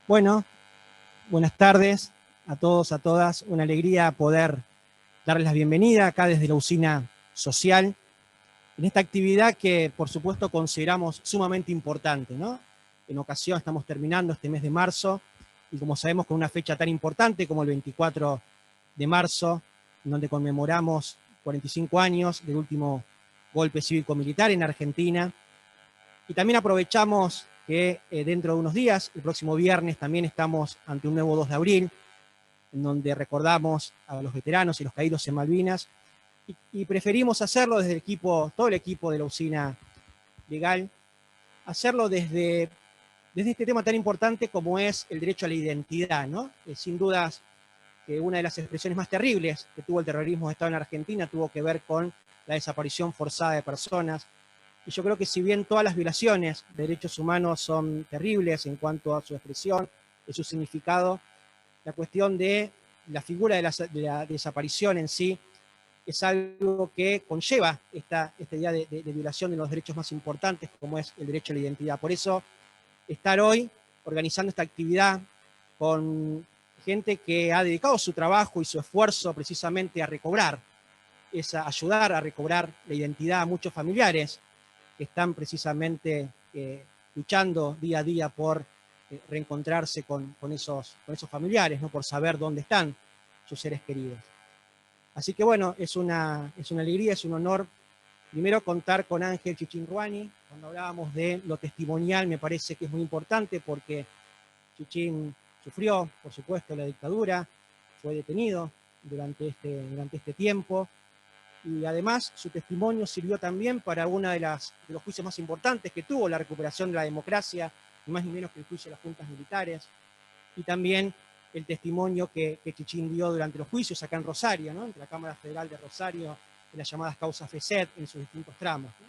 Bueno, buenas tardes a todos, a todas. Una alegría poder darles la bienvenida acá desde la usina social, en esta actividad que por supuesto consideramos sumamente importante, ¿no? En ocasión estamos terminando este mes de marzo y como sabemos con una fecha tan importante como el 24 de marzo, en donde conmemoramos 45 años del último golpe cívico-militar en Argentina. Y también aprovechamos que dentro de unos días, el próximo viernes, también estamos ante un nuevo 2 de abril, en donde recordamos a los veteranos y los caídos en Malvinas, y preferimos hacerlo desde el equipo, todo el equipo de la usina legal, hacerlo desde este tema tan importante como es el derecho a la identidad, ¿no? Sin dudas que una de las expresiones más terribles que tuvo el terrorismo de Estado en Argentina tuvo que ver con la desaparición forzada de personas. Y yo creo que si bien todas las violaciones de derechos humanos son terribles en cuanto a su expresión, de su significado, la cuestión de la figura de la desaparición en sí es algo que conlleva esta idea de violación de los derechos más importantes, como es el derecho a la identidad. Por eso, estar hoy organizando esta actividad con gente que ha dedicado su trabajo y su esfuerzo precisamente a recobrar, ayudar a recobrar la identidad a muchos familiares que están precisamente luchando día a día por reencontrarse con esos familiares, ¿no? Por saber dónde están sus seres queridos. Así que bueno, es una alegría, es un honor primero contar con Ángel Chichín Ruani. Cuando hablábamos de lo testimonial me parece que es muy importante porque Chichín sufrió, por supuesto, la dictadura, fue detenido durante este tiempo, y además su testimonio sirvió también para uno de los juicios más importantes que tuvo la recuperación de la democracia, ni más ni menos que el juicio de las juntas militares, y también el testimonio que Chichín dio durante los juicios acá en Rosario, ¿no? Entre la Cámara Federal de Rosario, en las llamadas causas FESET, en sus distintos tramos, ¿no?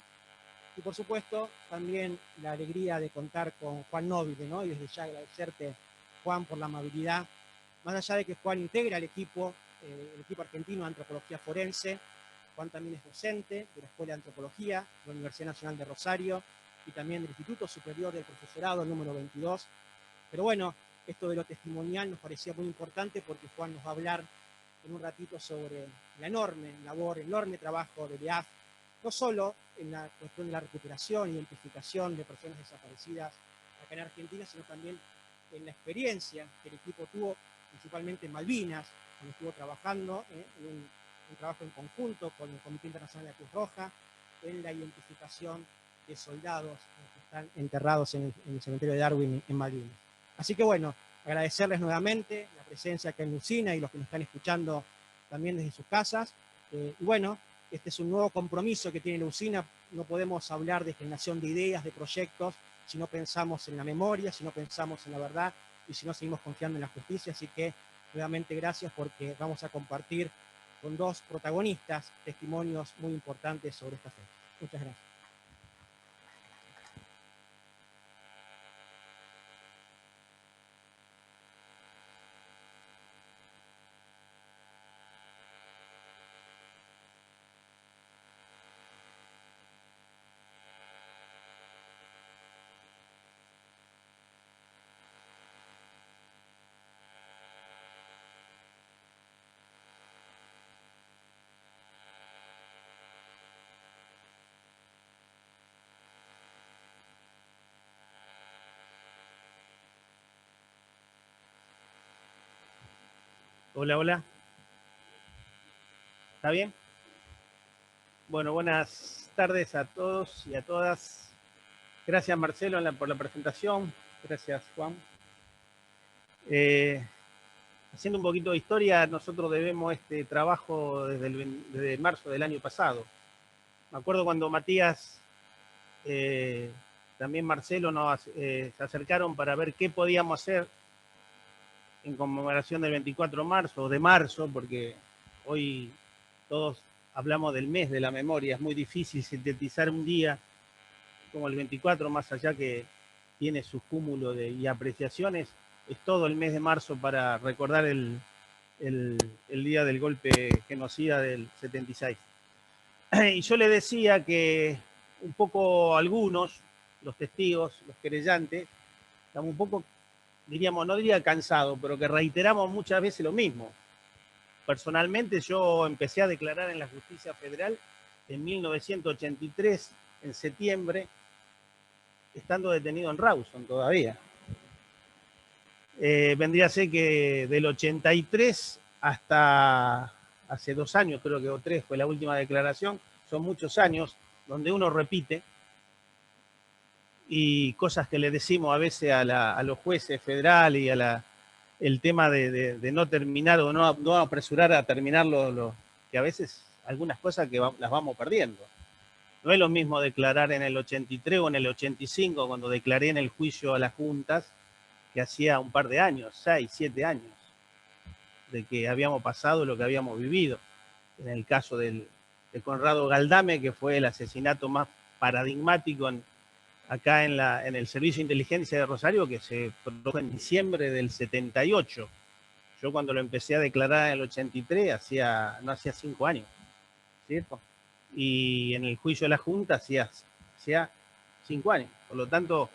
Y por supuesto, también la alegría de contar con Juan Nobile, ¿no? Y desde ya agradecerte, Juan, por la amabilidad. Más allá de que Juan integra el equipo argentino de antropología forense, Juan también es docente de la Escuela de Antropología de la Universidad Nacional de Rosario y también del Instituto Superior del Profesorado número 22. Pero bueno, esto de lo testimonial nos parecía muy importante porque Juan nos va a hablar en un ratito sobre la enorme labor, el enorme trabajo de EAF, no solo en la cuestión de la recuperación e identificación de personas desaparecidas acá en Argentina, sino también en la experiencia que el equipo tuvo, principalmente en Malvinas, cuando estuvo trabajando en un trabajo en conjunto con el Comité Internacional de la Cruz Roja, en la identificación de soldados que están enterrados en el cementerio de Darwin en Malvinas. Así que bueno, agradecerles nuevamente la presencia acá en Lucina y los que nos están escuchando también desde sus casas. Y bueno, este es un nuevo compromiso que tiene la usina. No podemos hablar de generación de ideas, de proyectos, si no pensamos en la memoria, si no pensamos en la verdad y si no seguimos confiando en la justicia. Así que nuevamente gracias porque vamos a compartir con dos protagonistas testimonios muy importantes sobre esta fecha. Muchas gracias. Hola, hola. ¿Está bien? Bueno, buenas tardes a todos y a todas. Gracias, Marcelo, por la presentación. Gracias, Juan. Haciendo un poquito de historia, nosotros debemos este trabajo desde marzo del año pasado. Me acuerdo cuando Matías, también Marcelo, se acercaron para ver qué podíamos hacer en conmemoración del 24 de marzo, o de marzo, porque hoy todos hablamos del mes de la memoria. Es muy difícil sintetizar un día como el 24, más allá que tiene su cúmulo y apreciaciones. Es todo el mes de marzo para recordar el día del golpe genocida del 76. Y yo le decía que un poco algunos, los testigos, los querellantes, estamos un poco diríamos, no diría cansado, pero que reiteramos muchas veces lo mismo. Personalmente yo empecé a declarar en la justicia federal en 1983, en septiembre, estando detenido en Rawson todavía. Vendría a ser que del 83 hasta hace 2 años, creo que o 3 fue la última declaración, son muchos años donde uno repite y cosas que le decimos a veces a los jueces federales y el tema de no terminar o no apresurar a terminar que a veces algunas cosas que las vamos perdiendo. No es lo mismo declarar en el 83 o en el 85, cuando declaré en el juicio a las juntas, que hacía un par de años, 6, 7 años, de que habíamos pasado lo que habíamos vivido. En el caso de Conrado Galdame, que fue el asesinato más paradigmático acá en el Servicio de Inteligencia de Rosario, que se produjo en diciembre del 78. Yo cuando lo empecé a declarar en el 83, no hacía 5 años, ¿cierto? Y en el juicio de la Junta hacía 5 años. Por lo tanto,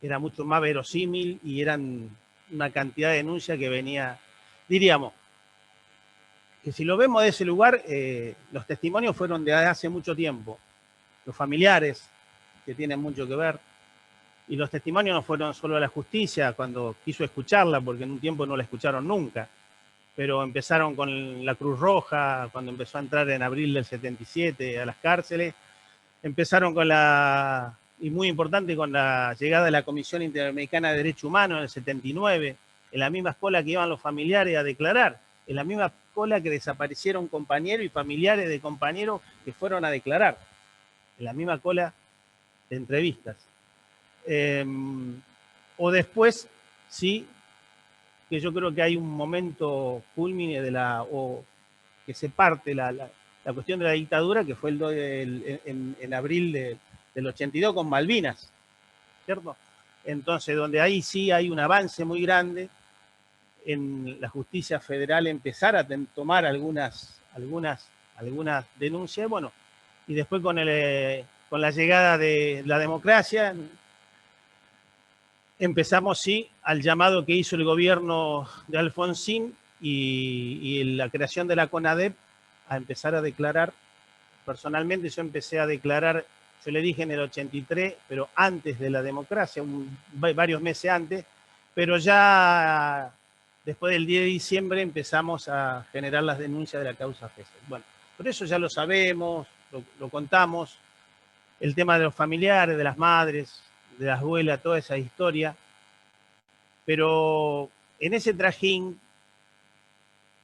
era mucho más verosímil y eran una cantidad de denuncias que venía, diríamos, que si lo vemos de ese lugar, los testimonios fueron de hace mucho tiempo. Los familiares, que tienen mucho que ver, y los testimonios no fueron solo de la justicia cuando quiso escucharla, porque en un tiempo no la escucharon nunca, pero empezaron con la Cruz Roja, cuando empezó a entrar en abril del 77 a las cárceles, empezaron y muy importante, con la llegada de la Comisión Interamericana de Derechos Humanos en el 79, en la misma escuela que iban los familiares a declarar, en la misma escuela que desaparecieron compañeros y familiares de compañeros que fueron a declarar, en la misma cola de entrevistas. O después, sí, que yo creo que hay un momento culmine o que se parte la cuestión de la dictadura, que fue en abril del 82 con Malvinas, ¿cierto? Entonces, donde ahí sí hay un avance muy grande en la justicia federal, empezar a tomar algunas denuncias, bueno, y después con la llegada de la democracia, empezamos, sí, al llamado que hizo el gobierno de Alfonsín y la creación de la CONADEP, a empezar a declarar. Personalmente yo empecé a declarar, yo le dije en el 83, pero antes de la democracia, varios meses antes, pero ya después del 10 de diciembre empezamos a generar las denuncias de la causa Gesell. Bueno, por eso ya lo sabemos, lo contamos, el tema de los familiares, de las madres, de las abuelas, toda esa historia, pero en ese trajín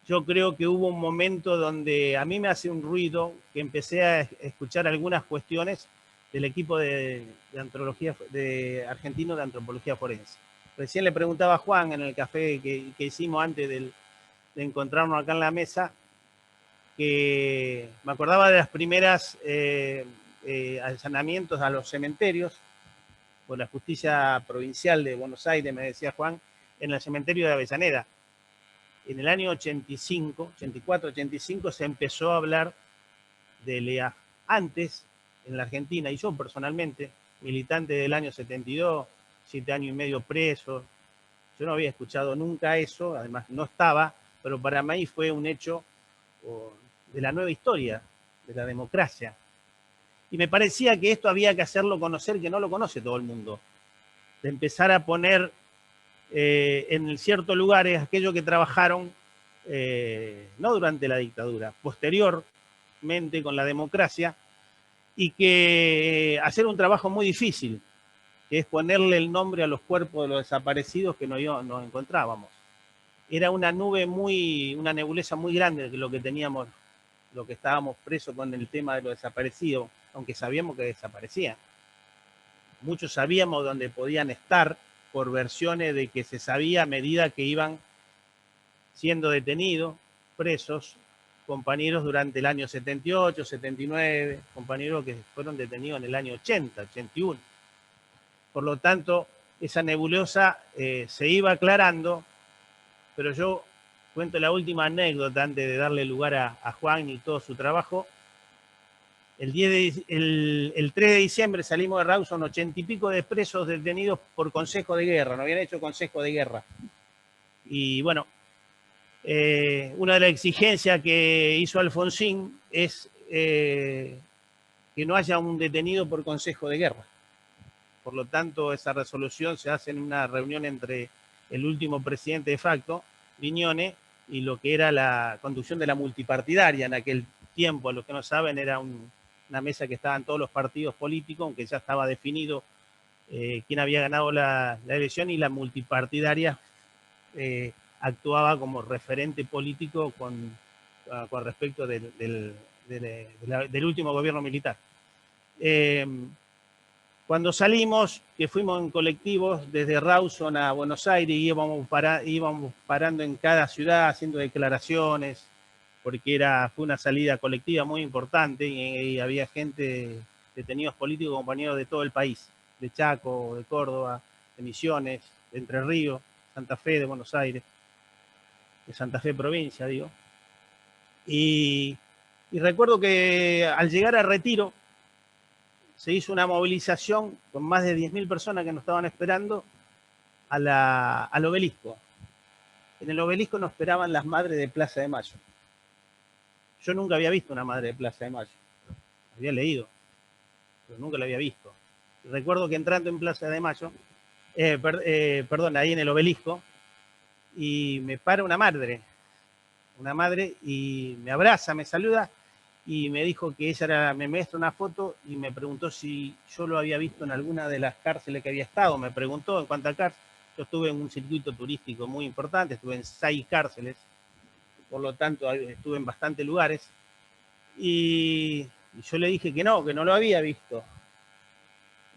yo creo que hubo un momento donde a mí me hace un ruido que empecé a escuchar algunas cuestiones del equipo de antropología argentino de antropología forense. Recién le preguntaba a Juan en el café que hicimos antes de encontrarnos acá en la mesa, que me acordaba de las primeras allanamientos a los cementerios por la justicia provincial de Buenos Aires, me decía Juan, en el cementerio de Avellaneda. En el año 85, 84, 85 se empezó a hablar de LEA. Antes, en la Argentina, y yo personalmente, militante del año 72, 7 años y medio preso, yo no había escuchado nunca eso, además no estaba, pero para mí fue un hecho de la nueva historia, de la democracia. Y me parecía que esto había que hacerlo conocer, que no lo conoce todo el mundo. De empezar a poner en ciertos lugares aquellos que trabajaron, no durante la dictadura, posteriormente con la democracia, y que hacer un trabajo muy difícil, que es ponerle el nombre a los cuerpos de los desaparecidos que nos encontrábamos. Era una nebulosa muy grande de lo que teníamos, lo que estábamos presos con el tema de los desaparecidos, aunque sabíamos que desaparecían. Muchos sabíamos dónde podían estar por versiones de que se sabía a medida que iban siendo detenidos, presos, compañeros durante el año 78, 79, compañeros que fueron detenidos en el año 80, 81. Por lo tanto, esa nebulosa se iba aclarando, pero yo cuento la última anécdota antes de darle lugar a Juan y todo su trabajo. El 3 de diciembre salimos de Rawson, 80 y pico de presos detenidos por consejo de guerra, no habían hecho consejo de guerra. Y bueno, una de las exigencias que hizo Alfonsín es que no haya un detenido por consejo de guerra. Por lo tanto, esa resolución se hace en una reunión entre el último presidente de facto, Viñone, y lo que era la conducción de la multipartidaria en aquel tiempo. A los que no saben, era una mesa que estaban todos los partidos políticos, aunque ya estaba definido quién había ganado la elección, y la multipartidaria actuaba como referente político con respecto del último gobierno militar. Cuando salimos, que fuimos en colectivos desde Rawson a Buenos Aires, íbamos parando en cada ciudad haciendo declaraciones, porque fue una salida colectiva muy importante y había gente, detenidos políticos, compañeros de todo el país, de Chaco, de Córdoba, de Misiones, de Entre Ríos, Santa Fe, de Buenos Aires, de Santa Fe provincia, digo. Y recuerdo que al llegar a Retiro, se hizo una movilización con más de 10.000 personas que nos estaban esperando al obelisco. En el obelisco nos esperaban las madres de Plaza de Mayo. Yo nunca había visto una madre de Plaza de Mayo. Había leído, pero nunca la había visto. Recuerdo que entrando en Plaza de Mayo, perdón, ahí en el obelisco, y me para una madre, y me abraza, me saluda, y me dijo que ella me muestra una foto y me preguntó si yo lo había visto en alguna de las cárceles que había estado. Me preguntó en cuántas cárceles. Yo estuve en un circuito turístico muy importante, estuve en 6 cárceles, por lo tanto estuve en bastantes lugares. Y yo le dije que no lo había visto.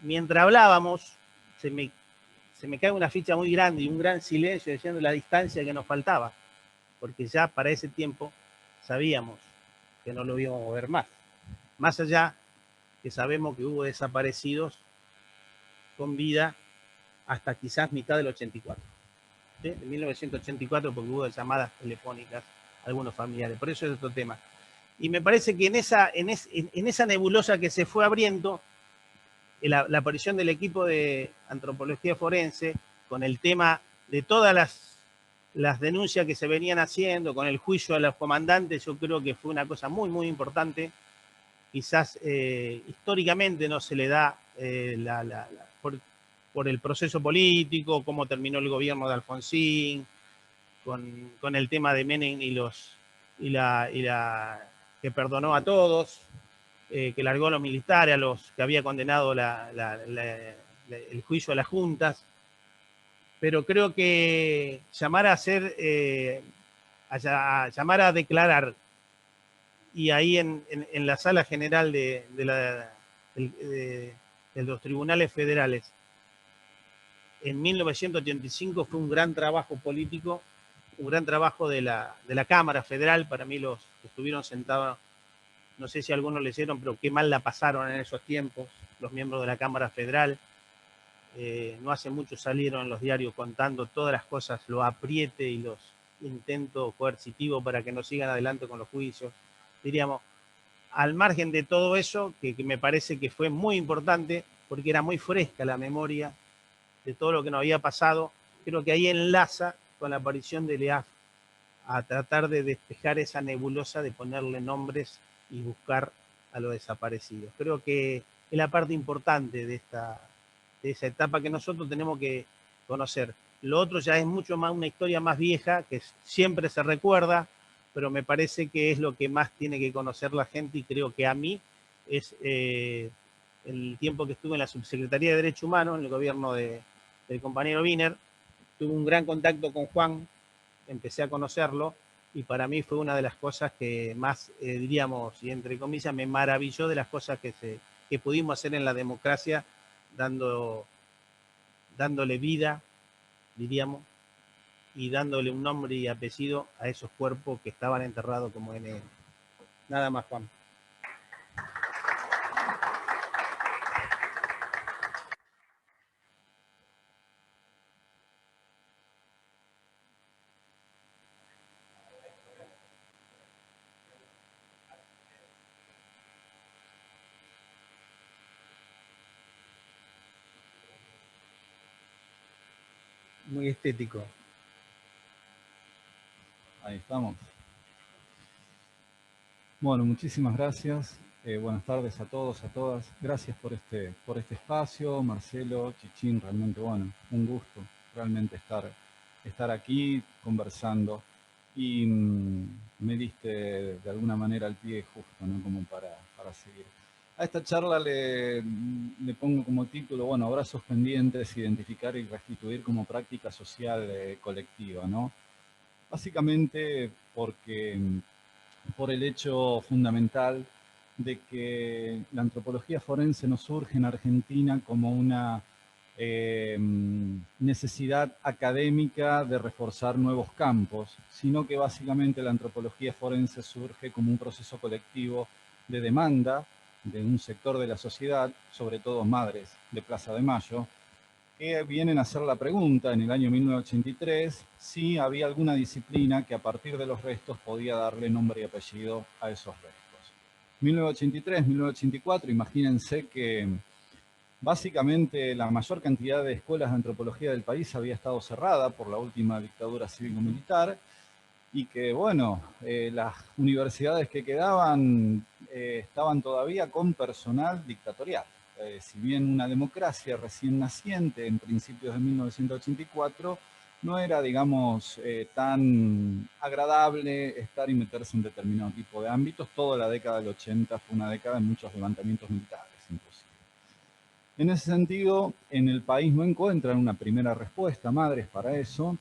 Mientras hablábamos, se me cae una ficha muy grande y un gran silencio diciendo la distancia que nos faltaba, porque ya para ese tiempo sabíamos que no lo íbamos a ver más. Más allá que sabemos que hubo desaparecidos con vida hasta quizás mitad del 84, ¿sí? De 1984, porque hubo llamadas telefónicas a algunos familiares. Por eso es otro tema. Y me parece que en esa nebulosa que se fue abriendo, la aparición del equipo de antropología forense, con el tema de todas las denuncias que se venían haciendo, con el juicio a los comandantes, yo creo que fue una cosa muy, muy importante. Quizás históricamente no se le da por el proceso político, cómo terminó el gobierno de Alfonsín, con el tema de Menem y la que perdonó a todos, que largó a los militares, a los que había condenado el juicio a las juntas. Pero creo que llamar a hacer, llamar a declarar, y ahí en la sala general de los tribunales federales, en 1985 fue un gran trabajo político, un gran trabajo de la Cámara Federal. Para mí los que estuvieron sentados, no sé si algunos le hicieron, pero qué mal la pasaron en esos tiempos los miembros de la Cámara Federal. No hace mucho salieron en los diarios contando todas las cosas, los apriete y los intentos coercitivos para que no sigan adelante con los juicios. Diríamos, al margen de todo eso, que me parece que fue muy importante, porque era muy fresca la memoria de todo lo que nos había pasado, creo que ahí enlaza con la aparición de LEAF a tratar de despejar esa nebulosa, de ponerle nombres y buscar a los desaparecidos. Creo que es la parte importante de esa etapa que nosotros tenemos que conocer. Lo otro ya es mucho más una historia más vieja, que siempre se recuerda, pero me parece que es lo que más tiene que conocer la gente, y creo que a mí es el tiempo que estuve en la Subsecretaría de Derechos Humanos, en el gobierno del compañero Wiener. Tuve un gran contacto con Juan, empecé a conocerlo, y para mí fue una de las cosas que más, diríamos, y entre comillas, me maravilló de las cosas que pudimos hacer en la democracia, dándole vida, diríamos, y dándole un nombre y apellido a esos cuerpos que estaban enterrados como NN. Nada más, Juan. muy estético. Ahí estamos. Bueno, muchísimas gracias. Buenas tardes a todos, a todas. Gracias por este espacio, Marcelo, Chichín, realmente, bueno, un gusto realmente estar aquí conversando. Y me diste de alguna manera el pie justo, ¿no? Como para seguir. A esta charla le pongo como título, bueno, abrazos pendientes, identificar y restituir como práctica social colectiva, ¿no? Básicamente porque por el hecho fundamental de que la antropología forense no surge en Argentina como una necesidad académica de reforzar nuevos campos, sino que básicamente la antropología forense surge como un proceso colectivo de demanda de un sector de la sociedad, sobre todo madres de Plaza de Mayo, que vienen a hacer la pregunta en el año 1983 si había alguna disciplina que a partir de los restos podía darle nombre y apellido a esos restos. 1983, 1984, imagínense que básicamente la mayor cantidad de escuelas de antropología del país había estado cerrada por la última dictadura cívico-militar y que, bueno, las universidades que quedaban estaban todavía con personal dictatorial. Si bien una democracia recién naciente en principios de 1984, no era, digamos, tan agradable estar y meterse en determinado tipo de ámbitos. Toda la década del 80 fue una década de muchos levantamientos militares, inclusive. En ese sentido, en el país no encuentran una primera respuesta, madres, para eso,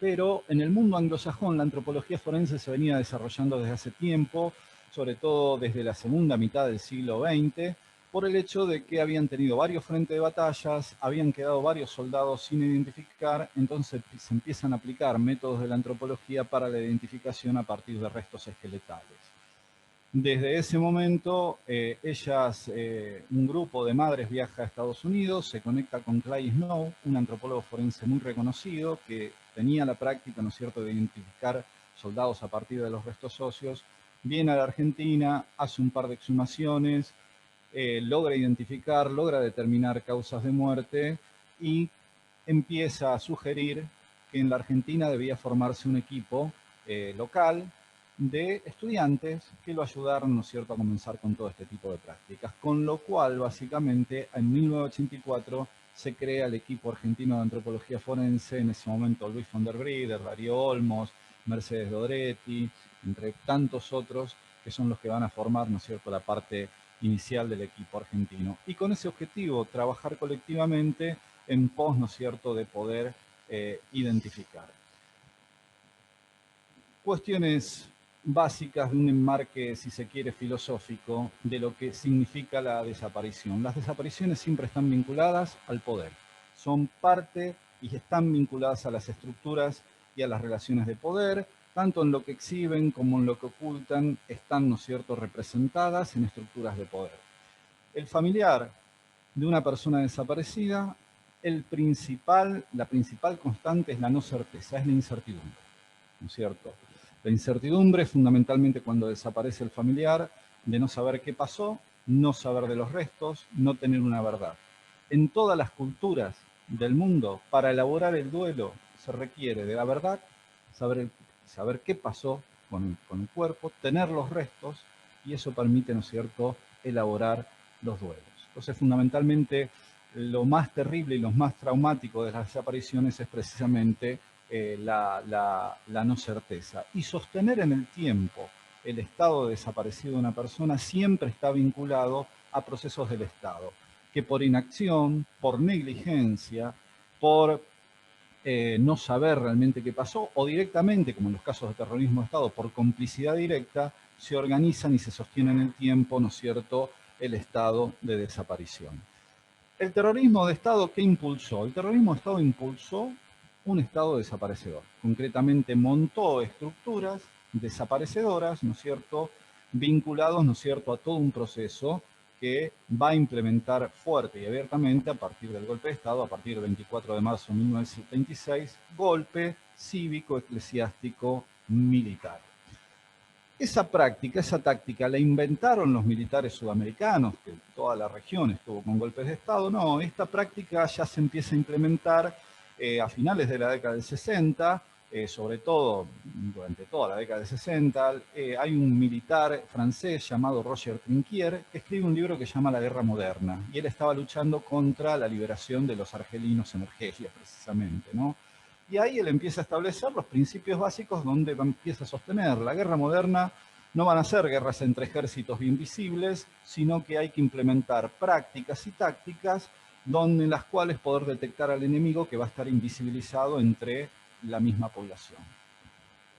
pero en el mundo anglosajón la antropología forense se venía desarrollando desde hace tiempo, sobre todo desde la segunda mitad del siglo XX, por el hecho de que habían tenido varios frentes de batallas, habían quedado varios soldados sin identificar, entonces se empiezan a aplicar métodos de la antropología para la identificación a partir de restos esqueletales. Desde ese momento, un grupo de madres viaja a Estados Unidos, se conecta con Clay Snow, un antropólogo forense muy reconocido que tenía la práctica, ¿no es cierto?, de identificar soldados a partir de los restos óseos, viene a la Argentina, hace un par de exhumaciones, logra identificar, logra determinar causas de muerte y empieza a sugerir que en la Argentina debía formarse un equipo local de estudiantes que lo ayudaron, ¿no es cierto?, a comenzar con todo este tipo de prácticas. Con lo cual, básicamente, en 1984 se crea el equipo argentino de antropología forense, en ese momento Luis von der Brieder, Darío Olmos, Mercedes Dodretti, entre tantos otros, que son los que van a formar, ¿no es cierto?, la parte inicial del equipo argentino. Y con ese objetivo, trabajar colectivamente en pos, ¿no es cierto?, de poder identificar. Cuestiones básicas de un enmarque, si se quiere, filosófico de lo que significa la desaparición. Las desapariciones siempre están vinculadas al poder. Son parte y están vinculadas a las estructuras y a las relaciones de poder, tanto en lo que exhiben como en lo que ocultan, están, ¿no es cierto?, representadas en estructuras de poder. El familiar de una persona desaparecida, la principal constante es la no certeza, es la incertidumbre, ¿no es cierto? La incertidumbre es fundamentalmente cuando desaparece el familiar, de no saber qué pasó, no saber de los restos, no tener una verdad. En todas las culturas del mundo, para elaborar el duelo, se requiere de la verdad, saber qué pasó con el cuerpo, tener los restos, y eso permite, ¿no es cierto?, elaborar los duelos. Entonces, fundamentalmente, lo más terrible y lo más traumático de las desapariciones es precisamente la no certeza. Y sostener en el tiempo el estado de desaparecido de una persona siempre está vinculado a procesos del Estado, que por inacción, por negligencia, por no saber realmente qué pasó, o directamente, como en los casos de terrorismo de Estado, por complicidad directa, se organizan y se sostienen en el tiempo, ¿no es cierto?, el estado de desaparición. El terrorismo de Estado, ¿qué impulsó? El terrorismo de Estado impulsó un Estado desaparecedor. Concretamente montó estructuras desaparecedoras, ¿no es cierto?, vinculados, ¿no es cierto?, a todo un proceso que va a implementar fuerte y abiertamente a partir del golpe de Estado, a partir del 24 de marzo de 1926, golpe cívico, eclesiástico, militar. Esa práctica, esa táctica, ¿la inventaron los militares sudamericanos, que toda la región estuvo con golpes de Estado? No, esta práctica ya se empieza a implementar a finales de la década del 60, sobre todo durante toda la década del 60, hay un militar francés llamado Roger Trinquier que escribe un libro que se llama La Guerra Moderna, y él estaba luchando contra la liberación de los argelinos en Argelia, precisamente, ¿no? Y ahí él empieza a establecer los principios básicos donde empieza a sostener la guerra moderna. No van a ser guerras entre ejércitos bien visibles, sino que hay que implementar prácticas y tácticas en las cuales poder detectar al enemigo que va a estar invisibilizado entre la misma población.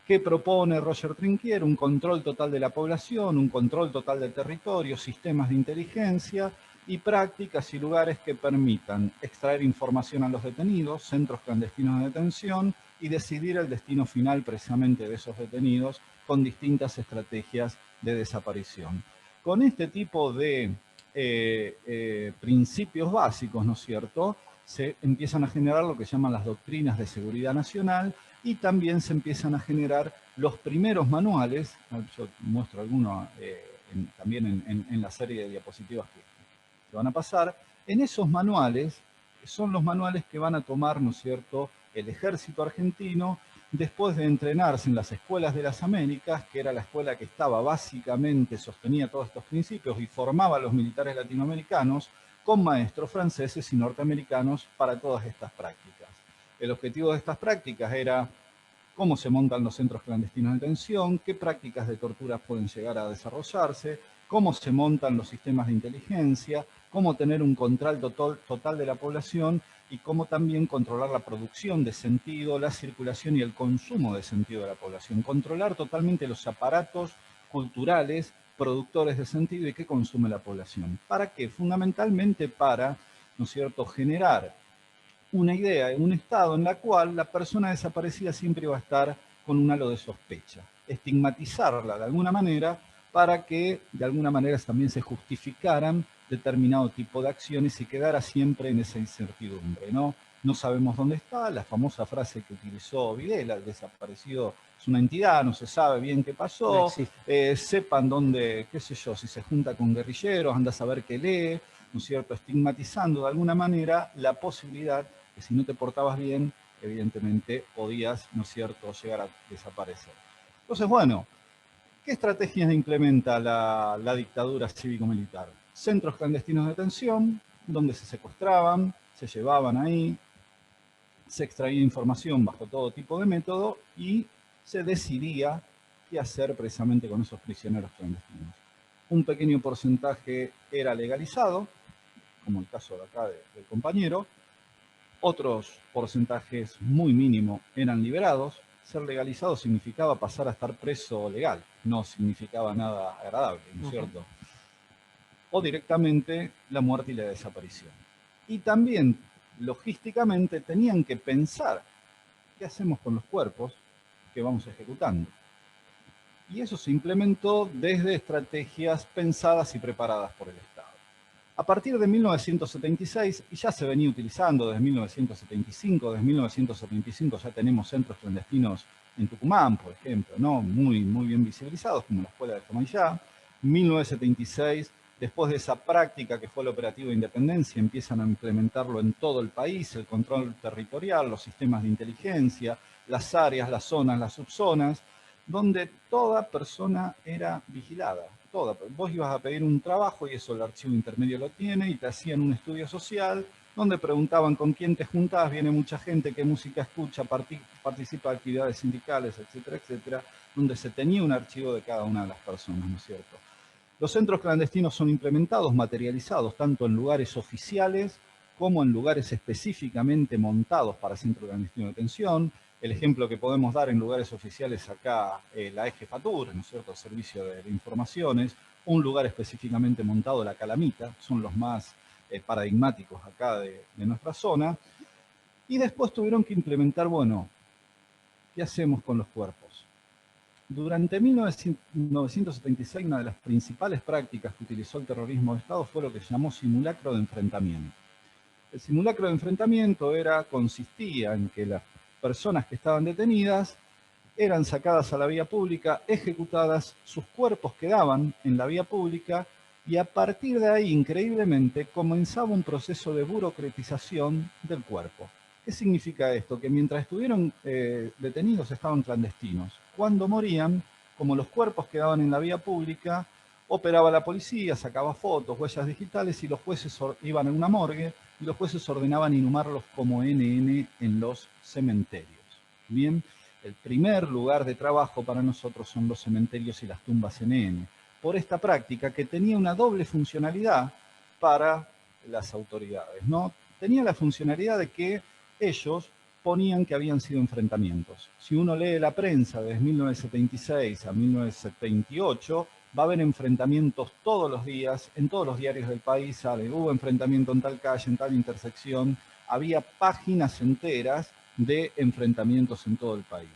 ¿Qué propone Roger Trinquier? Un control total de la población, un control total del territorio, sistemas de inteligencia y prácticas y lugares que permitan extraer información a los detenidos, centros clandestinos de detención, y decidir el destino final precisamente de esos detenidos con distintas estrategias de desaparición. Con este tipo de principios básicos, ¿no es cierto?, se empiezan a generar lo que llaman las doctrinas de seguridad nacional, y también se empiezan a generar los primeros manuales. Yo muestro algunos también en la serie de diapositivas que van a pasar. En esos manuales son los manuales que van a tomar, ¿no es cierto?, el ejército argentino después de entrenarse en las escuelas de las Américas, que era la escuela que estaba básicamente, sostenía todos estos principios y formaba a los militares latinoamericanos con maestros franceses y norteamericanos para todas estas prácticas. El objetivo de estas prácticas era cómo se montan los centros clandestinos de detención, qué prácticas de tortura pueden llegar a desarrollarse, cómo se montan los sistemas de inteligencia, cómo tener un control total de la población y cómo también controlar la producción de sentido, la circulación y el consumo de sentido de la población. Controlar totalmente los aparatos culturales productores de sentido y que consume la población. ¿Para qué? Fundamentalmente para, ¿no es cierto?, generar una idea de un estado en la cual la persona desaparecida siempre va a estar con un halo de sospecha. Estigmatizarla de alguna manera para que de alguna manera también se justificaran determinado tipo de acciones y quedara siempre en esa incertidumbre, ¿no? No sabemos dónde está, la famosa frase que utilizó Videla, el desaparecido es una entidad, no se sabe bien qué pasó, no sepan dónde, qué sé yo, si se junta con guerrilleros, anda a saber qué lee, ¿no es cierto?, estigmatizando de alguna manera la posibilidad que si no te portabas bien, evidentemente podías, ¿no es cierto?, llegar a desaparecer. Entonces, bueno, ¿qué estrategias implementa la dictadura cívico-militar? Centros clandestinos de detención, donde se secuestraban, se llevaban ahí, se extraía información bajo todo tipo de método y se decidía qué hacer precisamente con esos prisioneros clandestinos. Un pequeño porcentaje era legalizado, como el caso de acá del compañero. Otros porcentajes muy mínimos eran liberados. Ser legalizado significaba pasar a estar preso legal, no significaba nada agradable, ¿no es cierto? O directamente la muerte y la desaparición. Y también, logísticamente, tenían que pensar qué hacemos con los cuerpos que vamos ejecutando. Y eso se implementó desde estrategias pensadas y preparadas por el Estado. A partir de 1976, y ya se venía utilizando desde 1975, desde 1975 ya tenemos centros clandestinos en Tucumán, por ejemplo, ¿no?, muy bien visibilizados, como la Escuela de Comayá. 1976, después de esa práctica que fue el operativo de Independencia, empiezan a implementarlo en todo el país, el control territorial, los sistemas de inteligencia, las áreas, las zonas, las subzonas, donde toda persona era vigilada. Toda. Vos ibas a pedir un trabajo y eso el archivo intermedio lo tiene, y te hacían un estudio social donde preguntaban con quién te juntás, viene mucha gente, qué música escucha, participa de actividades sindicales, etcétera, etcétera, donde se tenía un archivo de cada una de las personas, ¿no es cierto? Los centros clandestinos son implementados, materializados, tanto en lugares oficiales como en lugares específicamente montados para centros clandestinos de detención. El ejemplo que podemos dar en lugares oficiales acá, la Jefatura, ¿no es cierto?, el Servicio de Informaciones, un lugar específicamente montado, la Calamita, son los más paradigmáticos acá de nuestra zona. Y después tuvieron que implementar, bueno, ¿qué hacemos con los cuerpos? Durante 1976, una de las principales prácticas que utilizó el terrorismo de Estado fue lo que se llamó simulacro de enfrentamiento. El simulacro de enfrentamiento consistía en que las personas que estaban detenidas eran sacadas a la vía pública, ejecutadas, sus cuerpos quedaban en la vía pública, y a partir de ahí, increíblemente, comenzaba un proceso de burocratización del cuerpo. ¿Qué significa esto? Que mientras estuvieron detenidos estaban clandestinos. Cuando morían, como los cuerpos quedaban en la vía pública, operaba la policía, sacaba fotos, huellas digitales y los jueces iban a una morgue y los jueces ordenaban inhumarlos como NN en los cementerios. Bien, el primer lugar de trabajo para nosotros son los cementerios y las tumbas NN, por esta práctica que tenía una doble funcionalidad para las autoridades, ¿no? Tenía la funcionalidad de que ellos ponían que habían sido enfrentamientos. Si uno lee la prensa desde 1976 a 1978, va a haber enfrentamientos todos los días, en todos los diarios del país sale, hubo enfrentamiento en tal calle, en tal intersección, había páginas enteras de enfrentamientos en todo el país.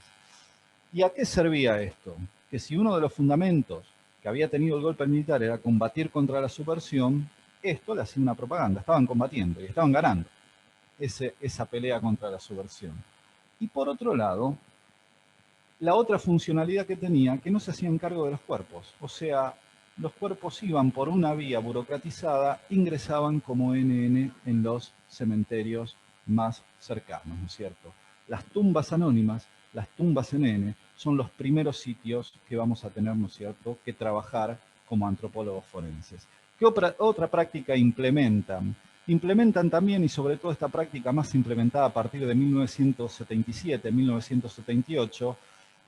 ¿Y a qué servía esto? Que si uno de los fundamentos que había tenido el golpe militar era combatir contra la subversión, esto le hacía una propaganda, estaban combatiendo y estaban ganando esa pelea contra la subversión. Y por otro lado, la otra funcionalidad que tenía, que no se hacían cargo de los cuerpos. O sea, los cuerpos iban por una vía burocratizada, ingresaban como NN en los cementerios más cercanos, ¿no es cierto? Las tumbas anónimas, las tumbas NN, son los primeros sitios que vamos a tener, ¿no es cierto?, que trabajar como antropólogos forenses. ¿Qué otra práctica implementan? Implementan también, y sobre todo esta práctica más implementada a partir de 1977, 1978,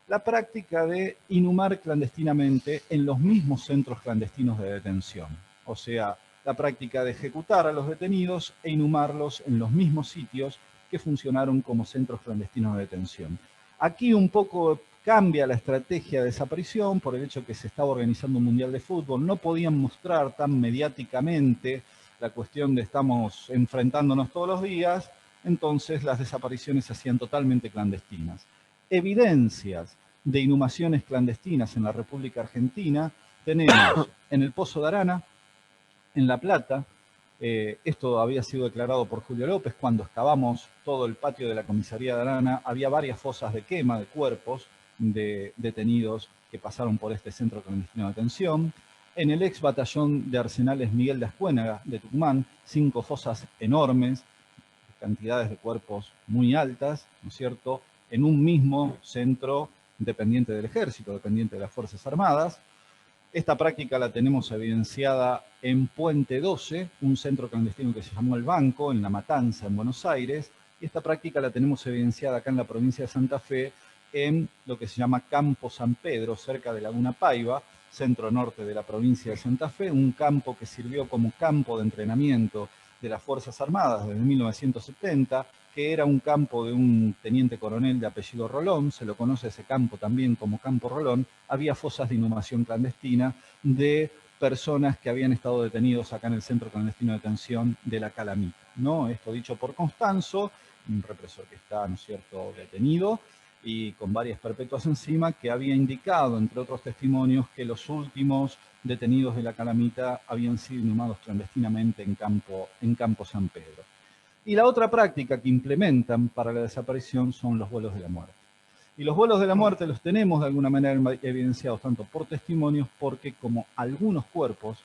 la práctica de inhumar clandestinamente en los mismos centros clandestinos de detención. O sea, la práctica de ejecutar a los detenidos e inhumarlos en los mismos sitios que funcionaron como centros clandestinos de detención. Aquí un poco cambia la estrategia de desaparición por el hecho que se estaba organizando un mundial de fútbol. No podían mostrar tan mediáticamente la cuestión de estamos enfrentándonos todos los días, entonces las desapariciones se hacían totalmente clandestinas. Evidencias de inhumaciones clandestinas en la República Argentina tenemos en el Pozo de Arana, en La Plata. Esto había sido declarado por Julio López cuando excavamos todo el patio de la comisaría de Arana. Había varias fosas de quema de cuerpos de detenidos que pasaron por este centro clandestino de detención. En el ex batallón de arsenales Miguel de Ascuénaga de Tucumán, 5 fosas enormes, cantidades de cuerpos muy altas, ¿no es cierto?, en un mismo centro dependiente del ejército, dependiente de las Fuerzas Armadas. Esta práctica la tenemos evidenciada en Puente 12, un centro clandestino que se llamó El Banco, en La Matanza, en Buenos Aires, y esta práctica la tenemos evidenciada acá en la provincia de Santa Fe, en lo que se llama Campo San Pedro, cerca de Laguna Paiva, centro norte de la provincia de Santa Fe, un campo que sirvió como campo de entrenamiento de las Fuerzas Armadas desde 1970, que era un campo de un teniente coronel de apellido Rolón, se lo conoce ese campo también como Campo Rolón. Había fosas de inhumación clandestina de personas que habían estado detenidos acá en el centro clandestino de detención de la Calamita, ¿no? Esto dicho por Constanzo, un represor que está, ¿no es cierto?, detenido y con varias perpetuas encima, que había indicado, entre otros testimonios, que los últimos detenidos de la Calamita habían sido inhumados clandestinamente en Campo San Pedro. Y la otra práctica que implementan para la desaparición son los vuelos de la muerte. Y los vuelos de la muerte los tenemos de alguna manera evidenciados tanto por testimonios, porque como algunos cuerpos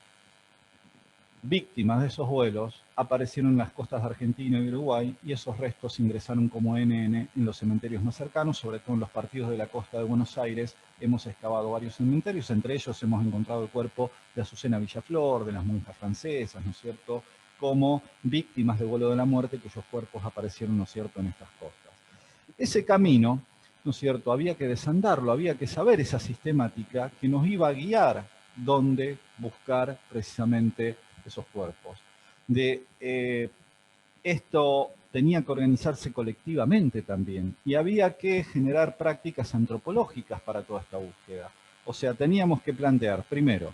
víctimas de esos vuelos aparecieron en las costas de Argentina y Uruguay, y esos restos ingresaron como NN en los cementerios más cercanos, sobre todo en los partidos de la costa de Buenos Aires. Hemos excavado varios cementerios, entre ellos hemos encontrado el cuerpo de Azucena Villaflor, de las monjas francesas, ¿no es cierto?, como víctimas de vuelo de la muerte, cuyos cuerpos aparecieron, ¿no es cierto?, en estas costas. Ese camino, ¿no es cierto?, había que desandarlo, había que saber esa sistemática que nos iba a guiar dónde buscar precisamente esos cuerpos. Esto tenía que organizarse colectivamente también, y había que generar prácticas antropológicas para toda esta búsqueda. O sea, teníamos que plantear, primero,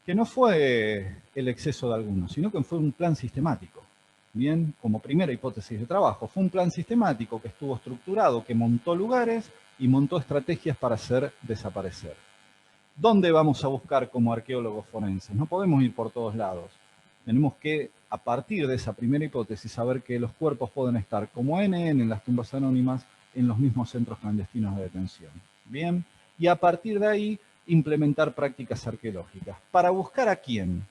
que no fue el exceso de algunos, sino que fue un plan sistemático. Bien, como primera hipótesis de trabajo, fue un plan sistemático que estuvo estructurado, que montó lugares y montó estrategias para hacer desaparecer. ¿Dónde vamos a buscar como arqueólogos forenses? No podemos ir por todos lados. Tenemos que, a partir de esa primera hipótesis, saber que los cuerpos pueden estar como NN en las tumbas anónimas en los mismos centros clandestinos de detención. Bien, y a partir de ahí implementar prácticas arqueológicas. ¿Para buscar a quién?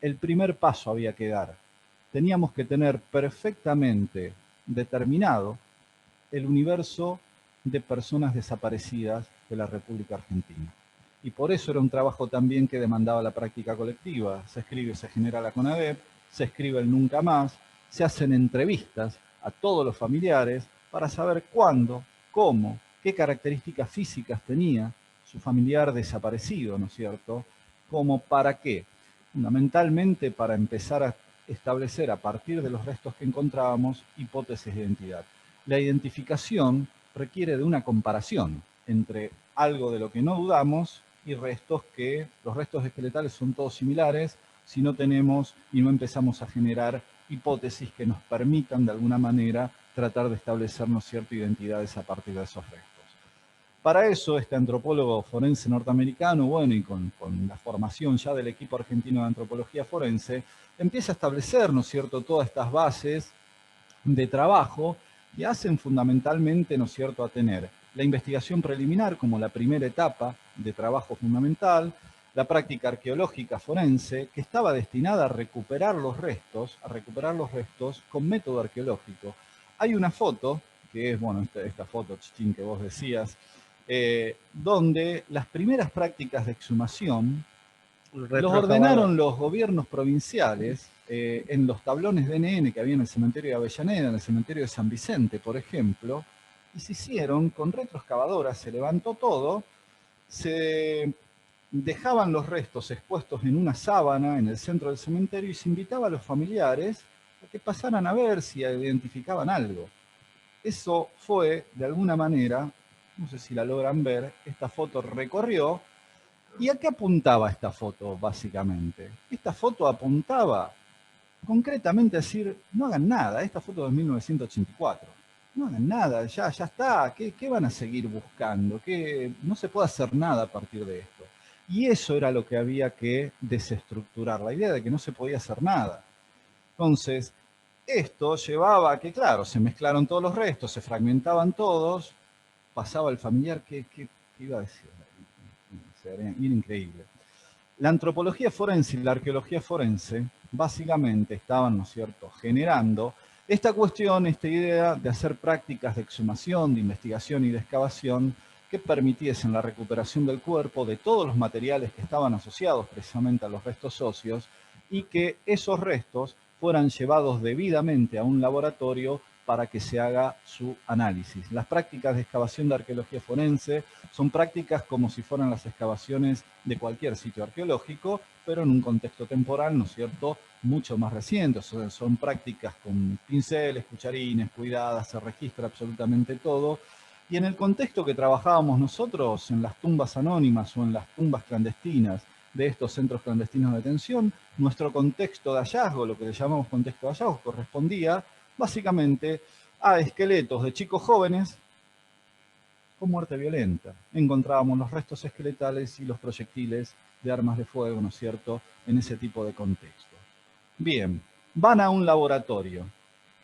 El primer paso había que dar. Teníamos que tener perfectamente determinado el universo de personas desaparecidas de la República Argentina. Y por eso era un trabajo también que demandaba la práctica colectiva. Se escribe, se genera la CONADEP, se escribe el Nunca Más, se hacen entrevistas a todos los familiares para saber cuándo, cómo, qué características físicas tenía su familiar desaparecido, ¿no es cierto? Como para qué. Fundamentalmente para empezar a establecer a partir de los restos que encontrábamos hipótesis de identidad. La identificación requiere de una comparación entre algo de lo que no dudamos y restos que, los restos esqueletales son todos similares si no tenemos y no empezamos a generar hipótesis que nos permitan de alguna manera tratar de establecernos ciertas identidades a partir de esos restos. Para eso, este antropólogo forense norteamericano, bueno, y con la formación ya del equipo argentino de antropología forense, empieza a establecer, ¿no es cierto?, todas estas bases de trabajo que hacen fundamentalmente, ¿no es cierto?, a tener la investigación preliminar como la primera etapa de trabajo fundamental, la práctica arqueológica forense, que estaba destinada a recuperar los restos con método arqueológico. Hay una foto, que es, bueno, esta foto, Chichín, que vos decías, donde las primeras prácticas de exhumación los ordenaron los gobiernos provinciales en los tablones de NN que había en el cementerio de Avellaneda, en el cementerio de San Vicente, por ejemplo, y se hicieron con retroexcavadoras, se levantó todo, se dejaban los restos expuestos en una sábana en el centro del cementerio y se invitaba a los familiares a que pasaran a ver si identificaban algo. Eso fue, de alguna manera, no sé si la logran ver, esta foto recorrió. ¿Y a qué apuntaba esta foto, básicamente? Esta foto apuntaba concretamente a decir, no hagan nada, esta foto es de 1984, no hagan nada, ya está, ¿qué van a seguir buscando? No se puede hacer nada a partir de esto. Y eso era lo que había que desestructurar, la idea de que no se podía hacer nada. Entonces, esto llevaba a que, claro, se mezclaron todos los restos, se fragmentaban todos, pasaba el familiar, ¿qué iba a decir? Era increíble. La antropología forense y la arqueología forense básicamente estaban, ¿no es cierto?, generando esta cuestión, esta idea de hacer prácticas de exhumación, de investigación y de excavación que permitiesen la recuperación del cuerpo de todos los materiales que estaban asociados precisamente a los restos óseos y que esos restos fueran llevados debidamente a un laboratorio para que se haga su análisis. Las prácticas de excavación de arqueología forense son prácticas como si fueran las excavaciones de cualquier sitio arqueológico, pero en un contexto temporal, ¿no es cierto?, mucho más reciente. Son prácticas con pinceles, cucharines, cuidadas, se registra absolutamente todo. Y en el contexto que trabajábamos nosotros, en las tumbas anónimas o en las tumbas clandestinas de estos centros clandestinos de detención, nuestro contexto de hallazgo, lo que le llamamos contexto de hallazgo, correspondía básicamente a esqueletos de chicos jóvenes con muerte violenta. Encontrábamos los restos esqueletales y los proyectiles de armas de fuego, ¿no es cierto?, en ese tipo de contexto. Bien, van a un laboratorio.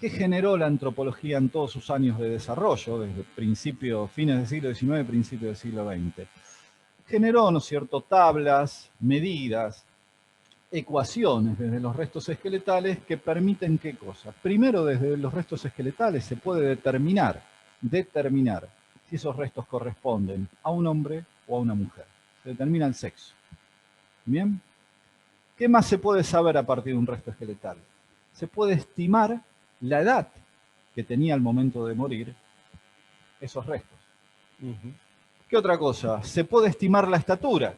¿Qué generó la antropología en todos sus años de desarrollo, desde fines del siglo XIX, principios del siglo XX? Generó, ¿no es cierto?, tablas, medidas, ecuaciones desde los restos esqueletales que permiten ¿qué cosa? Primero, desde los restos esqueletales se puede determinar si esos restos corresponden a un hombre o a una mujer. Se determina el sexo. ¿Bien? ¿Qué más se puede saber a partir de un resto esqueletal? Se puede estimar la edad que tenía al momento de morir esos restos. ¿Qué otra cosa? Se puede estimar la estatura.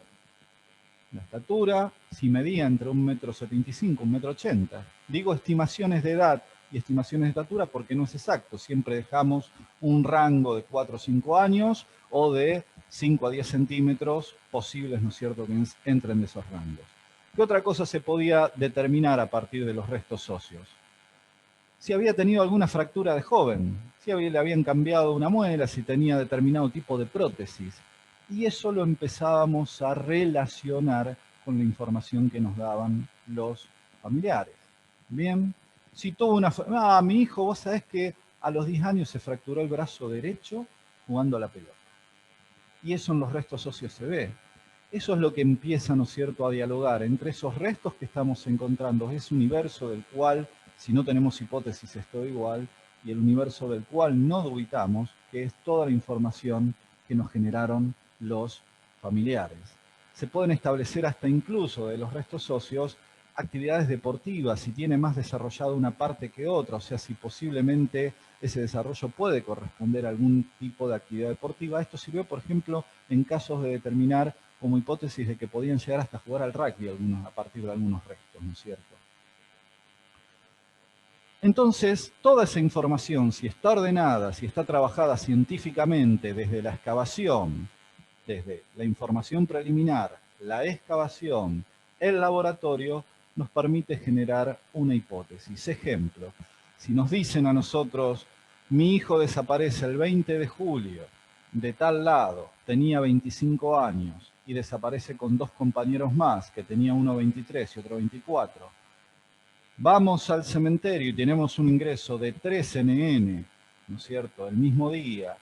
La estatura, si medía entre 1,75 m y 1,80 m. Digo estimaciones de edad y estimaciones de estatura porque no es exacto. Siempre dejamos un rango de 4 o 5 años o de 5 a 10 centímetros posibles, ¿no es cierto?, que entren de esos rangos. ¿Qué otra cosa se podía determinar a partir de los restos óseos? Si había tenido alguna fractura de joven, si le habían cambiado una muela, si tenía determinado tipo de prótesis. Y eso lo empezábamos a relacionar con la información que nos daban los familiares. Bien, si tuvo mi hijo, vos sabés que a los 10 años se fracturó el brazo derecho jugando a la pelota. Y eso en los restos óseos se ve. Eso es lo que empieza, ¿no es cierto?, a dialogar entre esos restos que estamos encontrando, ese universo del cual, si no tenemos hipótesis, es todo igual, y el universo del cual no dubitamos, que es toda la información que nos generaron los familiares. Se pueden establecer hasta incluso de los restos óseos actividades deportivas, si tiene más desarrollado una parte que otra, o sea, si posiblemente ese desarrollo puede corresponder a algún tipo de actividad deportiva. Esto sirvió, por ejemplo, en casos de determinar como hipótesis de que podían llegar hasta jugar al rugby a partir de algunos restos, ¿no es cierto? Entonces, toda esa información, si está ordenada, si está trabajada científicamente desde la excavación, desde la información preliminar, la excavación, el laboratorio, nos permite generar una hipótesis. Ejemplo, si nos dicen a nosotros, mi hijo desaparece el 20 de julio de tal lado, tenía 25 años y desaparece con 2 compañeros más, que tenía uno 23 y otro 24. Vamos al cementerio y tenemos un ingreso de 3 NN, ¿no es cierto?, el mismo día,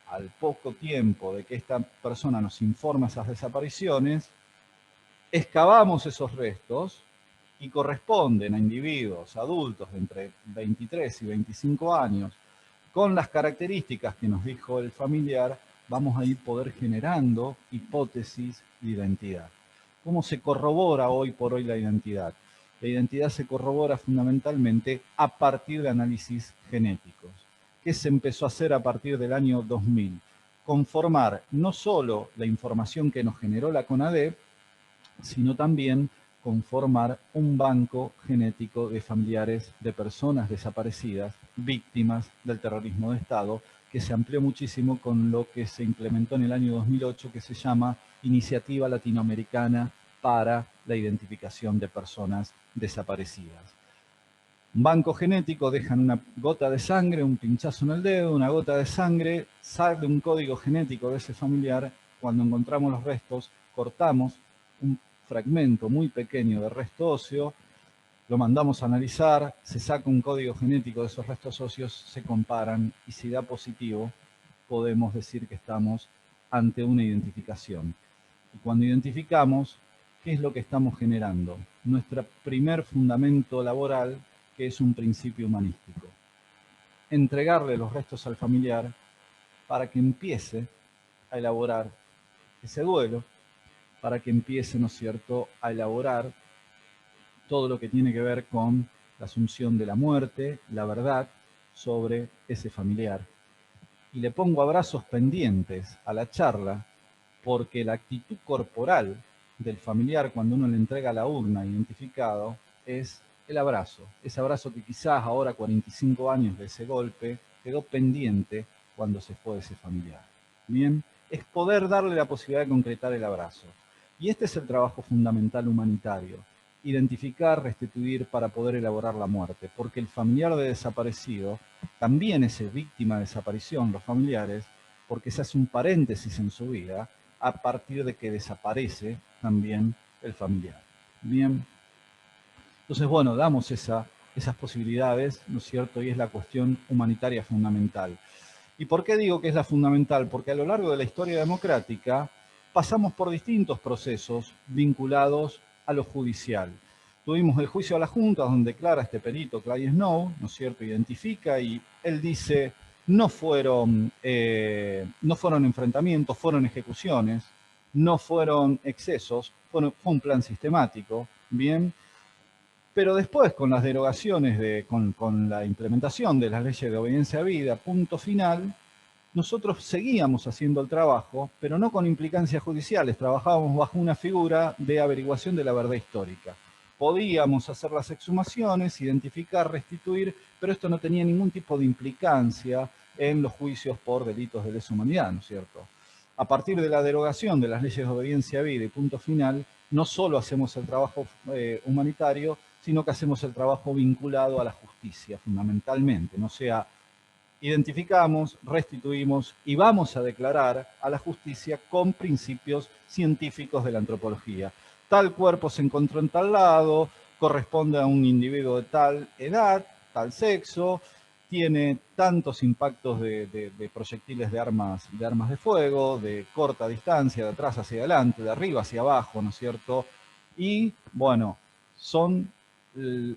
al poco tiempo de que esta persona nos informa esas desapariciones, excavamos esos restos y corresponden a individuos adultos de entre 23 y 25 años, con las características que nos dijo el familiar, vamos a ir poder generando hipótesis de identidad. ¿Cómo se corrobora hoy por hoy la identidad? La identidad se corrobora fundamentalmente a partir de análisis genéticos. ¿Qué se empezó a hacer a partir del año 2000? Conformar no solo la información que nos generó la CONADEP, sino también conformar un banco genético de familiares de personas desaparecidas, víctimas del terrorismo de Estado, que se amplió muchísimo con lo que se implementó en el año 2008, que se llama Iniciativa Latinoamericana para la Identificación de Personas Desaparecidas. Un banco genético, dejan una gota de sangre, un pinchazo en el dedo, una gota de sangre, sale un código genético de ese familiar. Cuando encontramos los restos, cortamos un fragmento muy pequeño de resto óseo, lo mandamos a analizar, se saca un código genético de esos restos óseos, se comparan y si da positivo, podemos decir que estamos ante una identificación. Y cuando identificamos, ¿qué es lo que estamos generando? Nuestro primer fundamento laboral, que es un principio humanístico. Entregarle los restos al familiar para que empiece a elaborar ese duelo, para que empiece, ¿no es cierto?, a elaborar todo lo que tiene que ver con la asunción de la muerte, la verdad sobre ese familiar. Y le pongo abrazos pendientes a la charla, porque la actitud corporal del familiar cuando uno le entrega la urna identificado es el abrazo. Ese abrazo que quizás ahora, 45 años de ese golpe, quedó pendiente cuando se fue ese familiar. Bien, es poder darle la posibilidad de concretar el abrazo. Y este es el trabajo fundamental humanitario. Identificar, restituir para poder elaborar la muerte. Porque el familiar de desaparecido también es víctima de desaparición, los familiares, porque se hace un paréntesis en su vida a partir de que desaparece también el familiar. Bien. Entonces, bueno, damos esas posibilidades, ¿no es cierto? Y es la cuestión humanitaria fundamental. ¿Y por qué digo que es la fundamental? Porque a lo largo de la historia democrática pasamos por distintos procesos vinculados a lo judicial. Tuvimos el juicio a la Junta, donde declara este perito, Clay Snow, ¿no es cierto?, identifica y él dice, no fueron enfrentamientos, fueron ejecuciones, no fueron excesos, fue un plan sistemático, ¿bien? Pero después, con las derogaciones, con la implementación de las leyes de obediencia a vida, punto final, nosotros seguíamos haciendo el trabajo, pero no con implicancias judiciales, trabajábamos bajo una figura de averiguación de la verdad histórica. Podíamos hacer las exhumaciones, identificar, restituir, pero esto no tenía ningún tipo de implicancia en los juicios por delitos de lesa humanidad, ¿no es cierto? A partir de la derogación de las leyes de obediencia a vida y punto final, no solo hacemos el trabajo humanitario, sino que hacemos el trabajo vinculado a la justicia, fundamentalmente. O sea, identificamos, restituimos y vamos a declarar a la justicia con principios científicos de la antropología. Tal cuerpo se encontró en tal lado, corresponde a un individuo de tal edad, tal sexo, tiene tantos impactos de proyectiles de armas de fuego, de corta distancia, de atrás hacia adelante, de arriba hacia abajo, ¿no es cierto? Y, bueno, son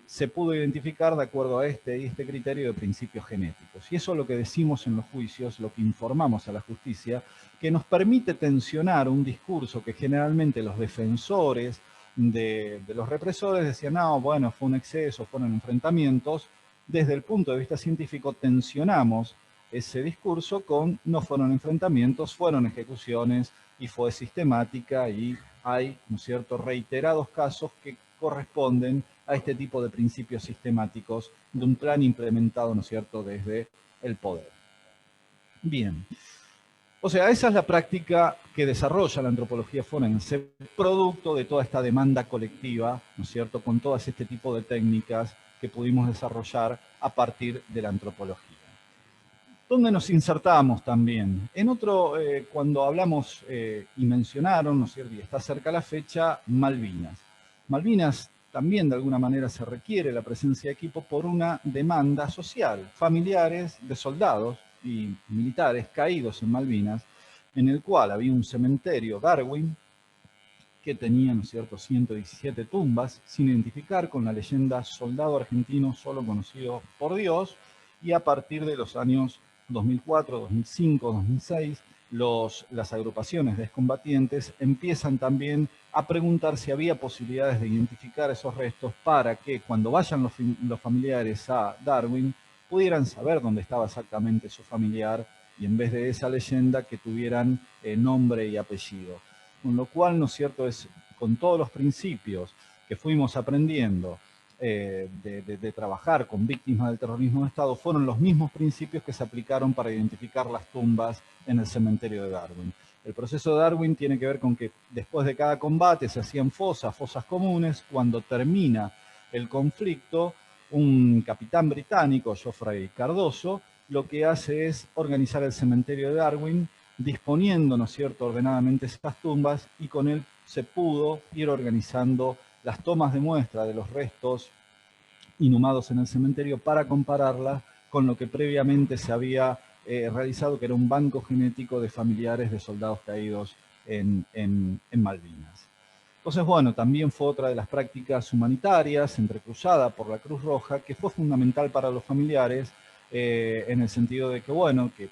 se pudo identificar de acuerdo a este criterio de principios genéticos. Y eso es lo que decimos en los juicios, lo que informamos a la justicia, que nos permite tensionar un discurso que generalmente los defensores de los represores decían, no, bueno, fue un exceso, fueron enfrentamientos. Desde el punto de vista científico tensionamos ese discurso con no fueron enfrentamientos, fueron ejecuciones y fue sistemática, y hay, ¿no es cierto?, reiterados casos que corresponden a este tipo de principios sistemáticos de un plan implementado, ¿no es cierto?, desde el poder. Bien. O sea, esa es la práctica que desarrolla la antropología forense, producto de toda esta demanda colectiva, ¿no es cierto?, con todas este tipo de técnicas que pudimos desarrollar a partir de la antropología. ¿Dónde nos insertamos también? En otro, cuando hablamos y mencionaron, ¿no es cierto?, y está cerca la fecha, Malvinas. Malvinas también de alguna manera se requiere la presencia de equipo por una demanda social. Familiares de soldados y militares caídos en Malvinas, en el cual había un cementerio Darwin que tenía, ¿no es cierto?, 117 tumbas sin identificar, con la leyenda soldado argentino solo conocido por Dios, y a partir de los años 2004, 2005, 2006, las agrupaciones de excombatientes empiezan también a preguntar si había posibilidades de identificar esos restos para que cuando vayan los familiares a Darwin pudieran saber dónde estaba exactamente su familiar, y en vez de esa leyenda que tuvieran nombre y apellido. Con lo cual, ¿no es cierto?, es con todos los principios que fuimos aprendiendo de trabajar con víctimas del terrorismo de Estado, fueron los mismos principios que se aplicaron para identificar las tumbas en el cementerio de Darwin. El proceso de Darwin tiene que ver con que después de cada combate se hacían fosas comunes. Cuando termina el conflicto, un capitán británico, Geoffrey Cardoso, lo que hace es organizar el cementerio de Darwin, disponiendo, ¿no es cierto?, ordenadamente estas tumbas, y con él se pudo ir organizando las tomas de muestra de los restos inhumados en el cementerio para compararlas con lo que previamente se había realizado, que era un banco genético de familiares de soldados caídos en Malvinas. Entonces, bueno, también fue otra de las prácticas humanitarias entrecruzada por la Cruz Roja, que fue fundamental para los familiares, en el sentido de que, bueno, que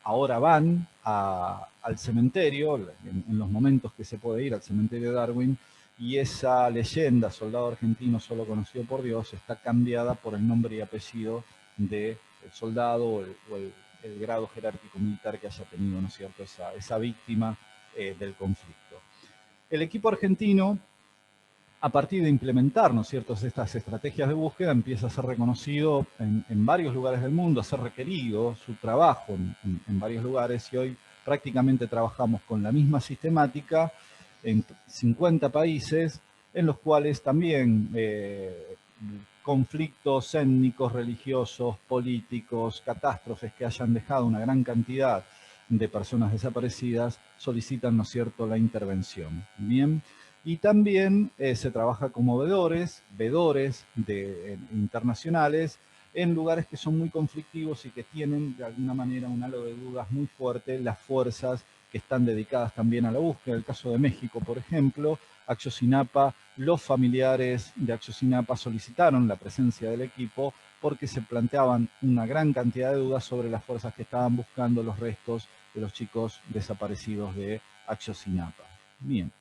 ahora van al cementerio, en los momentos que se puede ir al cementerio de Darwin, y esa leyenda, soldado argentino solo conocido por Dios, está cambiada por el nombre y apellido del soldado o el grado jerárquico militar que haya tenido, ¿no es cierto?, esa víctima del conflicto. El equipo argentino, a partir de implementar, ¿no es cierto?, estas estrategias de búsqueda, empieza a ser reconocido en varios lugares del mundo, a ser requerido su trabajo en varios lugares, y hoy prácticamente trabajamos con la misma sistemática en 50 países, en los cuales también conflictos étnicos, religiosos, políticos, catástrofes que hayan dejado una gran cantidad de personas desaparecidas, solicitan, ¿no es cierto?, la intervención. Bien. Y también se trabaja como vedores internacionales en lugares que son muy conflictivos y que tienen de alguna manera un halo de dudas muy fuerte las fuerzas que están dedicadas también a la búsqueda. En el caso de México, por ejemplo, Ayotzinapa, los familiares de Ayotzinapa solicitaron la presencia del equipo porque se planteaban una gran cantidad de dudas sobre las fuerzas que estaban buscando los restos de los chicos desaparecidos de Ayotzinapa. Bien.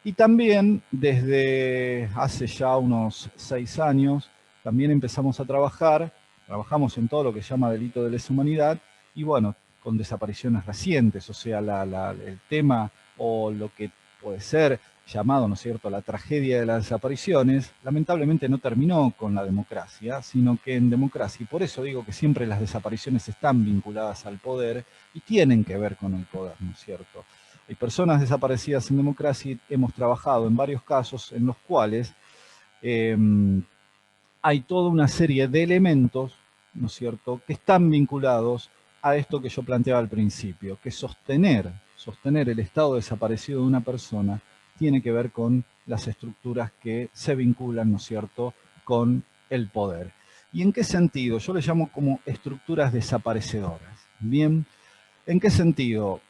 Y también desde hace ya unos 6 años, también empezamos a trabajamos en todo lo que se llama delito de lesa humanidad, y bueno, con desapariciones recientes, o sea, el tema o lo que puede ser llamado, ¿no es cierto?, la tragedia de las desapariciones, lamentablemente no terminó con la democracia, sino que en democracia, y por eso digo que siempre las desapariciones están vinculadas al poder y tienen que ver con el poder, ¿no es cierto? Hay personas desaparecidas en democracia y hemos trabajado en varios casos en los cuales hay toda una serie de elementos, ¿no es cierto?, que están vinculados a esto que yo planteaba al principio, que sostener el estado desaparecido de una persona tiene que ver con las estructuras que se vinculan, ¿no es cierto?, con el poder. ¿Y en qué sentido? Yo le llamo como estructuras desaparecedoras. Bien, ¿en qué sentido?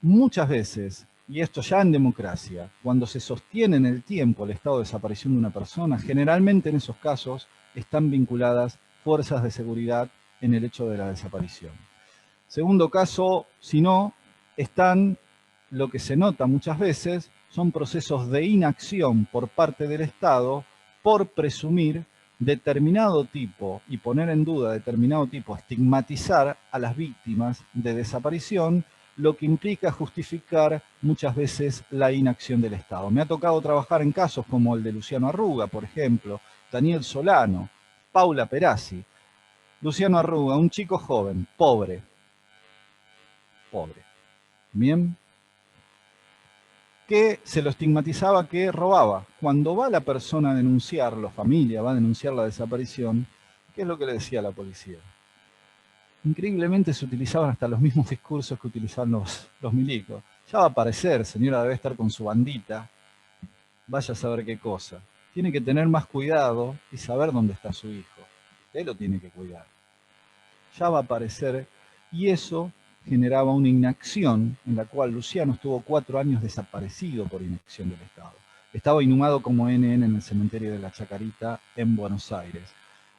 Muchas veces y esto ya en democracia, cuando se sostiene en el tiempo el estado de desaparición de una persona, generalmente en esos casos están vinculadas fuerzas de seguridad en el hecho de la desaparición. Segundo caso, si no, están, lo que se nota muchas veces, son procesos de inacción por parte del Estado por presumir determinado tipo y poner en duda determinado tipo, estigmatizar a las víctimas de desaparición, lo que implica justificar muchas veces la inacción del Estado. Me ha tocado trabajar en casos como el de Luciano Arruga, por ejemplo, Daniel Solano, Paula Perazzi. Luciano Arruga, un chico joven, pobre, bien, que se lo estigmatizaba que robaba. Cuando va la persona a denunciarlo, familia va a denunciar la desaparición, ¿qué es lo que le decía a la policía? Increíblemente se utilizaban hasta los mismos discursos que utilizaban los milicos. Ya va a aparecer, señora, debe estar con su bandita, vaya a saber qué cosa. Tiene que tener más cuidado y saber dónde está su hijo. Usted lo tiene que cuidar. Ya va a aparecer, y eso generaba una inacción en la cual Luciano estuvo 4 años desaparecido por inacción del Estado. Estaba inhumado como NN en el cementerio de la Chacarita en Buenos Aires.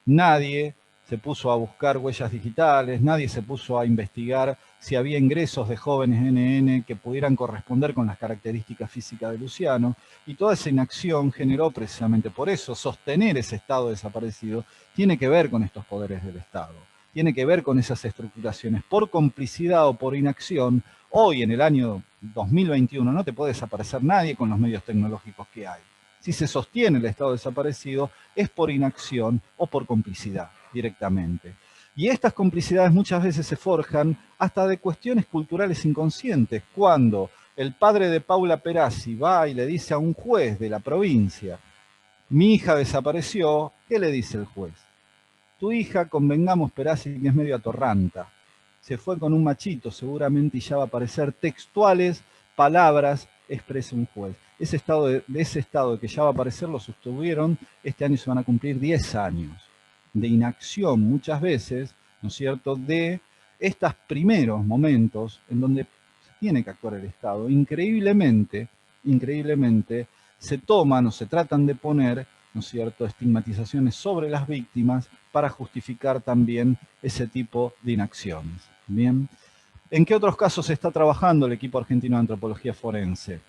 Nadie se puso a buscar huellas digitales, nadie se puso a investigar si había ingresos de jóvenes NN que pudieran corresponder con las características físicas de Luciano, y toda esa inacción generó precisamente por eso, sostener ese Estado desaparecido tiene que ver con estos poderes del Estado. Tiene que ver con esas estructuraciones. Por complicidad o por inacción, hoy en el año 2021 no te puede desaparecer nadie con los medios tecnológicos que hay. Si se sostiene el Estado desaparecido, es por inacción o por complicidad directamente. Y estas complicidades muchas veces se forjan hasta de cuestiones culturales inconscientes. Cuando el padre de Paula Perazzi va y le dice a un juez de la provincia, mi hija desapareció, ¿qué le dice el juez? Tu hija, convengamos, Perazzi, que es medio atorranta. Se fue con un machito seguramente y ya va a aparecer textuales palabras expresa un juez. Ese estado de ese estado de que ya va a aparecer lo sostuvieron, este año se van a cumplir 10 años de inacción muchas veces, ¿no es cierto?, de estos primeros momentos en donde se tiene que actuar el Estado. Increíblemente, se toman o se tratan de poner, ¿no es cierto?, estigmatizaciones sobre las víctimas para justificar también ese tipo de inacciones. Bien. ¿En qué otros casos se está trabajando el equipo argentino de antropología forense?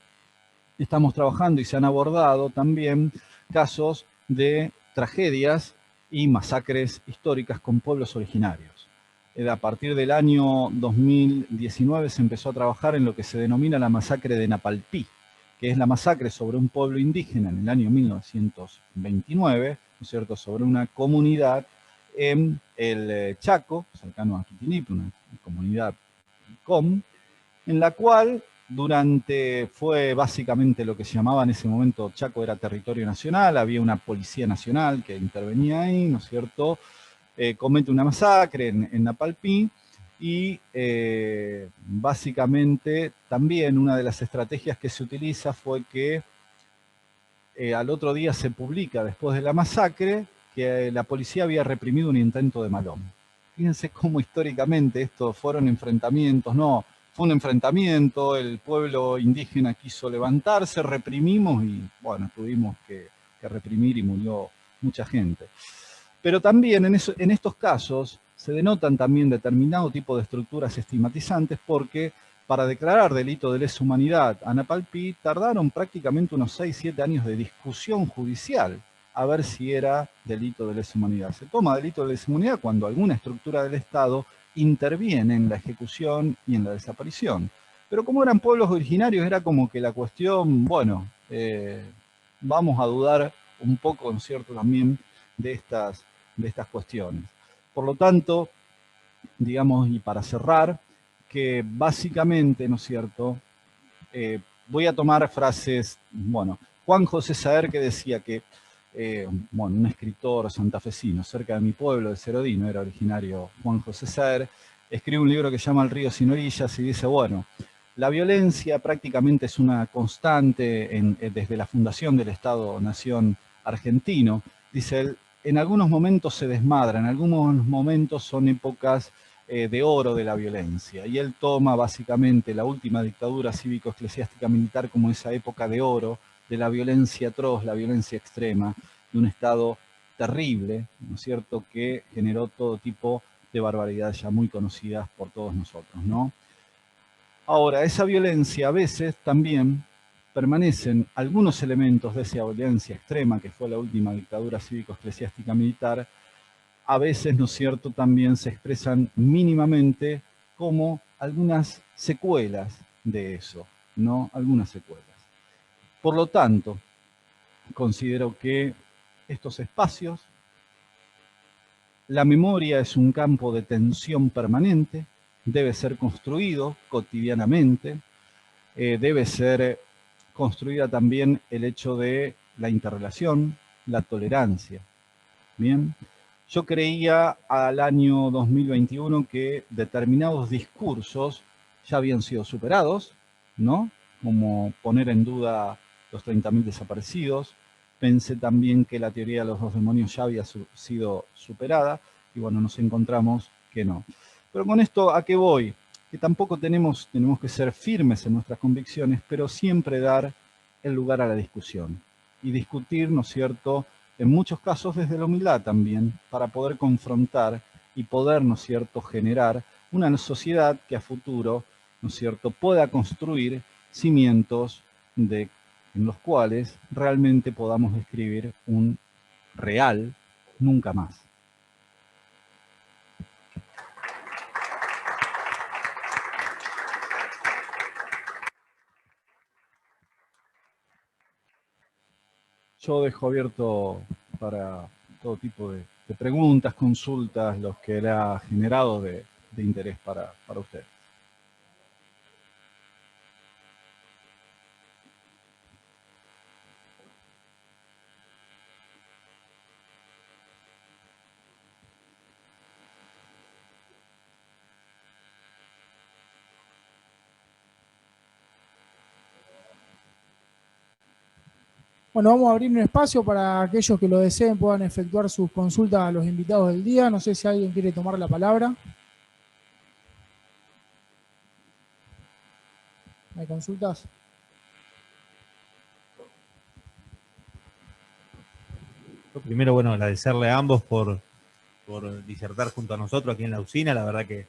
Estamos trabajando y se han abordado también casos de tragedias y masacres históricas con pueblos originarios. A partir del año 2019 se empezó a trabajar en lo que se denomina la masacre de Napalpí, que es la masacre sobre un pueblo indígena en el año 1929, ¿no es cierto?, sobre una comunidad en el Chaco, cercano a Quitinipe, una comunidad com, en la cual fue básicamente lo que se llamaba en ese momento Chaco era territorio nacional, había una policía nacional que intervenía ahí, ¿no es cierto?, comete una masacre en Napalpí, y básicamente también una de las estrategias que se utiliza fue que al otro día se publica, después de la masacre, que la policía había reprimido un intento de Malón. Fíjense cómo históricamente estos fueron enfrentamientos, no, fue un enfrentamiento, el pueblo indígena quiso levantarse, reprimimos y bueno, tuvimos que reprimir y murió mucha gente. Pero también en estos casos se denotan también determinado tipo de estructuras estigmatizantes porque para declarar delito de lesa humanidad a Napalpí tardaron prácticamente unos 6-7 años de discusión judicial a ver si era delito de lesa humanidad. Se toma delito de lesa humanidad cuando alguna estructura del Estado interviene en la ejecución y en la desaparición. Pero como eran pueblos originarios, era como que la cuestión, bueno, vamos a dudar un poco, ¿no es cierto?, también de estas cuestiones. Por lo tanto, digamos, y para cerrar, que básicamente, ¿no es cierto?, voy a tomar frases, bueno, Juan José Saer, que decía que, bueno, un escritor santafesino, cerca de mi pueblo, de Cerodino, era originario Juan José Saer, escribe un libro que se llama El río sin orillas y dice, bueno, la violencia prácticamente es una constante desde la fundación del Estado-Nación argentino. Dice él, en algunos momentos se desmadra, en algunos momentos son épocas de oro de la violencia. Y él toma básicamente la última dictadura cívico-eclesiástica militar como esa época de oro, de la violencia atroz, la violencia extrema, de un Estado terrible, ¿no es cierto?, que generó todo tipo de barbaridades ya muy conocidas por todos nosotros, ¿no? Ahora, esa violencia a veces también permanecen algunos elementos de esa violencia extrema, que fue la última dictadura cívico-eclesiástica militar, a veces, ¿no es cierto?, también se expresan mínimamente como algunas secuelas de eso, ¿no? Algunas secuelas. Por lo tanto, considero que estos espacios, la memoria es un campo de tensión permanente, debe ser construido cotidianamente, debe ser construida también el hecho de la interrelación, la tolerancia. Bien, yo creía al año 2021 que determinados discursos ya habían sido superados, ¿no? Como poner en duda los 30.000 desaparecidos. Pensé también que la teoría de los dos demonios ya había sido superada y bueno, nos encontramos que no. Pero con esto, ¿a qué voy? Que tampoco tenemos que ser firmes en nuestras convicciones, pero siempre dar el lugar a la discusión y discutir, ¿no es cierto?, en muchos casos desde la humildad también, para poder confrontar y poder, ¿no es cierto?, generar una sociedad que a futuro, ¿no es cierto?, pueda construir cimientos en los cuales realmente podamos describir un real nunca más. Yo dejo abierto para todo tipo de preguntas, consultas, los que le ha generado de interés para usted. Bueno, vamos a abrir un espacio para aquellos que lo deseen puedan efectuar sus consultas a los invitados del día. No sé si alguien quiere tomar la palabra. ¿Hay consultas? Primero, bueno, agradecerle a ambos por disertar junto a nosotros aquí en la usina. La verdad que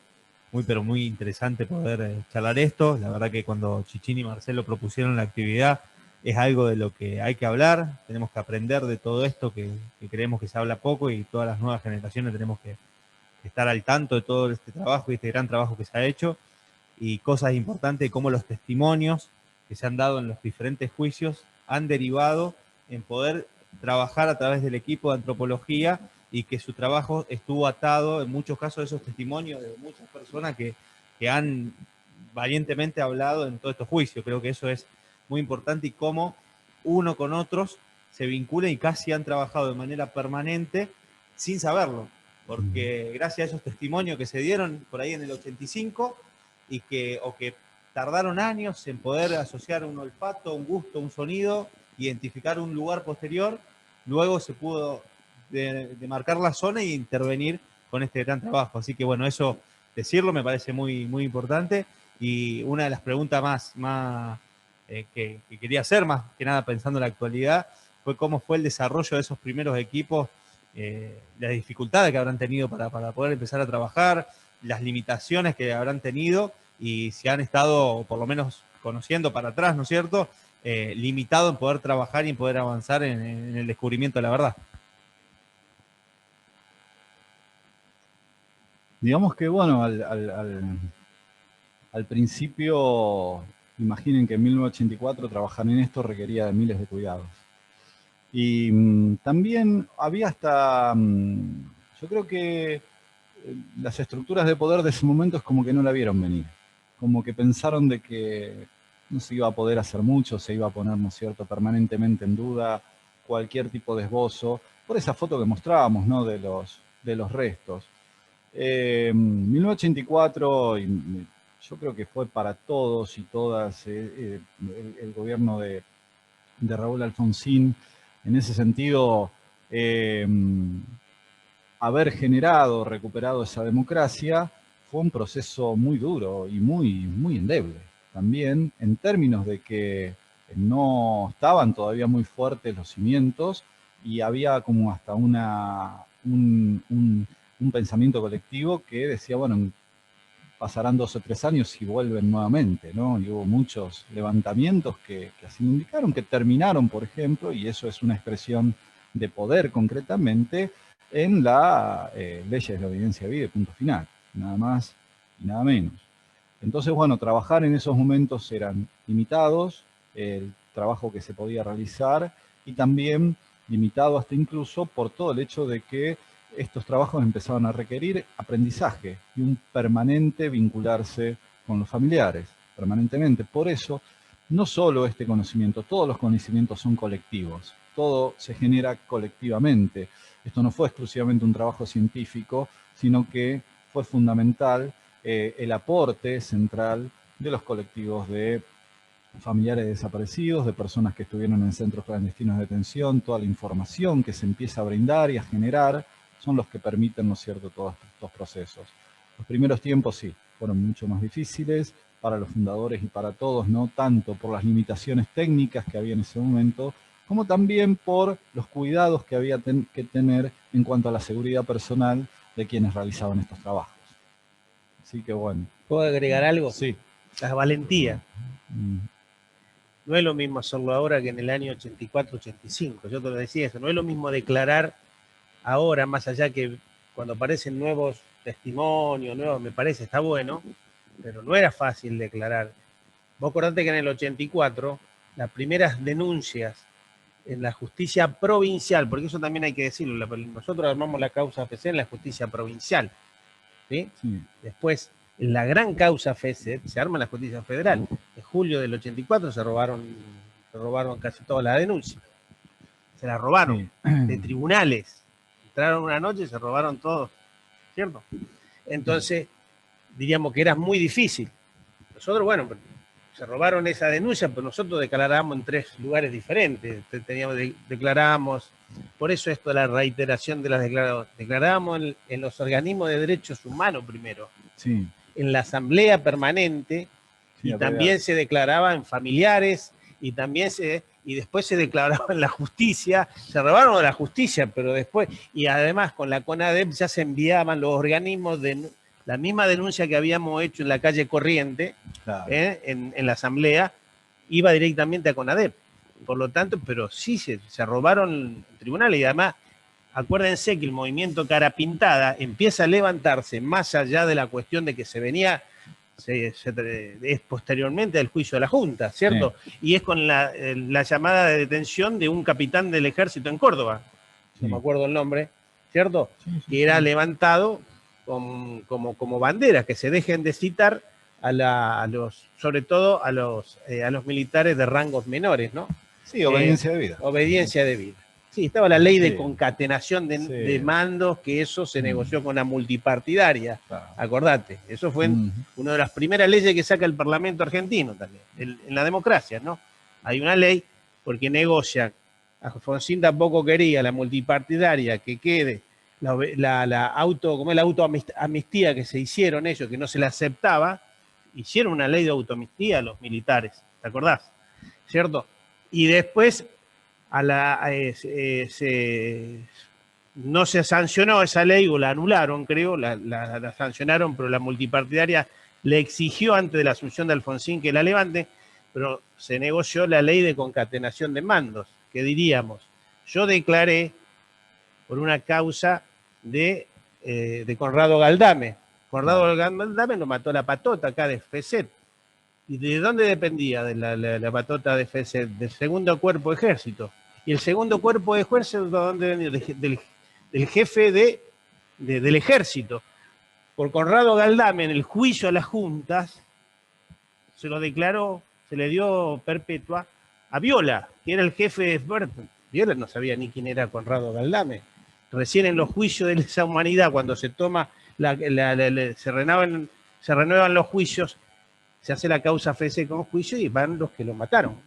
pero muy interesante poder charlar esto. La verdad que cuando Chichín y Marcelo propusieron la actividad, es algo de lo que hay que hablar. Tenemos que aprender de todo esto que creemos que se habla poco, y todas las nuevas generaciones tenemos que estar al tanto de todo este trabajo y este gran trabajo que se ha hecho. Y cosas importantes como los testimonios que se han dado en los diferentes juicios han derivado en poder trabajar a través del equipo de antropología, y que su trabajo estuvo atado en muchos casos a esos testimonios de muchas personas que han valientemente hablado en todos estos juicios. Creo que eso es muy importante, y cómo uno con otros se vinculan y casi han trabajado de manera permanente sin saberlo, porque gracias a esos testimonios que se dieron por ahí en el 85 y que tardaron años en poder asociar un olfato, un gusto, un sonido, identificar un lugar posterior, luego se pudo demarcar la zona e intervenir con este gran trabajo. Así que bueno, eso decirlo me parece muy, muy importante. Y una de las preguntas más que quería hacer, más que nada pensando en la actualidad, fue cómo fue el desarrollo de esos primeros equipos, las dificultades que habrán tenido para poder empezar a trabajar, las limitaciones que habrán tenido, y si han estado, por lo menos conociendo para atrás, ¿no es cierto?, limitado en poder trabajar y en poder avanzar en el descubrimiento de la verdad. Digamos que, bueno, al principio, imaginen que en 1984 trabajar en esto requería de miles de cuidados. Y también había hasta, yo creo que las estructuras de poder de ese momento es como que no la vieron venir. Como que pensaron de que no se iba a poder hacer mucho, se iba a poner, ¿no es cierto?, permanentemente en duda cualquier tipo de esbozo, por esa foto que mostrábamos, ¿no?, de los restos. 1984, yo creo que fue para todos y todas el gobierno de Raúl Alfonsín, en ese sentido, haber recuperado esa democracia, fue un proceso muy duro y muy endeble. También en términos de que no estaban todavía muy fuertes los cimientos y había como hasta un pensamiento colectivo que decía, bueno, pasarán 2 o 3 años y vuelven nuevamente, ¿no? Y hubo muchos levantamientos que así indicaron, que terminaron, por ejemplo, y eso es una expresión de poder concretamente, en la leyes de la obediencia civil, punto final, nada más y nada menos. Entonces, bueno, trabajar en esos momentos eran limitados, el trabajo que se podía realizar, y también limitado hasta incluso por todo el hecho de que estos trabajos empezaban a requerir aprendizaje y un permanente vincularse con los familiares, permanentemente. Por eso, no solo este conocimiento, todos los conocimientos son colectivos, todo se genera colectivamente. Esto no fue exclusivamente un trabajo científico, sino que fue fundamental el aporte central de los colectivos de familiares desaparecidos, de personas que estuvieron en centros clandestinos de detención, toda la información que se empieza a brindar y a generar, son los que permiten, ¿no es cierto?, todos estos procesos. Los primeros tiempos sí, fueron mucho más difíciles para los fundadores y para todos, no tanto por las limitaciones técnicas que había en ese momento, como también por los cuidados que había que tener en cuanto a la seguridad personal de quienes realizaban estos trabajos. Así que bueno. ¿Puedo agregar algo? Sí. La valentía. No es lo mismo hacerlo ahora que en el año 84-85. Yo te lo decía eso. No es lo mismo declarar ahora, más allá que cuando aparecen nuevos testimonios, nuevos, me parece, está bueno, pero no era fácil declarar. Vos acordate que en el 84, las primeras denuncias en la justicia provincial, porque eso también hay que decirlo, nosotros armamos la causa FESED en la justicia provincial, ¿sí? Sí. Después, en la gran causa FESED se arma en la justicia federal. En julio del 84 se robaron casi todas las denuncias. Se las robaron, sí, de tribunales. Entraron una noche y se robaron todo, ¿cierto? Entonces, diríamos que era muy difícil. Nosotros, bueno, se robaron esa denuncia, pero nosotros declarábamos en 3 lugares diferentes. Declarábamos, por eso esto de la reiteración de las declaraciones. Declarábamos en los organismos de derechos humanos primero, sí, en la asamblea permanente, sí, y también se declaraba en familiares, y después se declaraba en la justicia. Se robaron de la justicia, pero después, y además con la CONADEP ya se enviaban los organismos de la misma denuncia que habíamos hecho en la calle Corriente, claro, en la asamblea, iba directamente a CONADEP. Por lo tanto, pero sí se robaron tribunales, y además, acuérdense que el movimiento Cara Pintada empieza a levantarse más allá de la cuestión de que se venía, es posteriormente del juicio de la Junta, ¿cierto? Sí. Y es con la llamada de detención de un capitán del ejército en Córdoba, sí, no me acuerdo el nombre, ¿cierto? Sí, sí, que era levantado como bandera, que se dejen de citar sobre todo a los militares de rangos menores, ¿no? Sí, obediencia de vida. Obediencia de vida. Sí, estaba la ley de concatenación de mandos, que eso se negoció con la multipartidaria, claro, acordate. Eso fue una de las primeras leyes que saca el Parlamento argentino también, en la democracia, ¿no? Hay una ley porque negocia, Alfonsín tampoco quería la multipartidaria, que quede la autoamnistía que se hicieron ellos, que no se la aceptaba, hicieron una ley de autoamnistía a los militares, ¿te acordás? ¿Cierto? Y después no se sancionó esa ley, o la anularon, creo, la sancionaron, pero la multipartidaria le exigió antes de la asunción de Alfonsín que la levante, pero se negoció la ley de concatenación de mandos, que diríamos, yo declaré por una causa de Conrado Galdame. Conrado Galdame lo mató la patota acá de FESED. ¿Y de dónde dependía de la patota de FESED? Del segundo cuerpo de ejército. Y el segundo cuerpo de ejército, ¿dónde venía? Del jefe del ejército. Por Conrado Galdame, en el juicio a las juntas, se lo declaró, se le dio perpetua a Viola, que era el jefe de Viola no sabía ni quién era Conrado Galdame. Recién en los juicios de lesa humanidad, cuando se toma se renuevan los juicios, se hace la causa FESED con juicio y van los que lo mataron,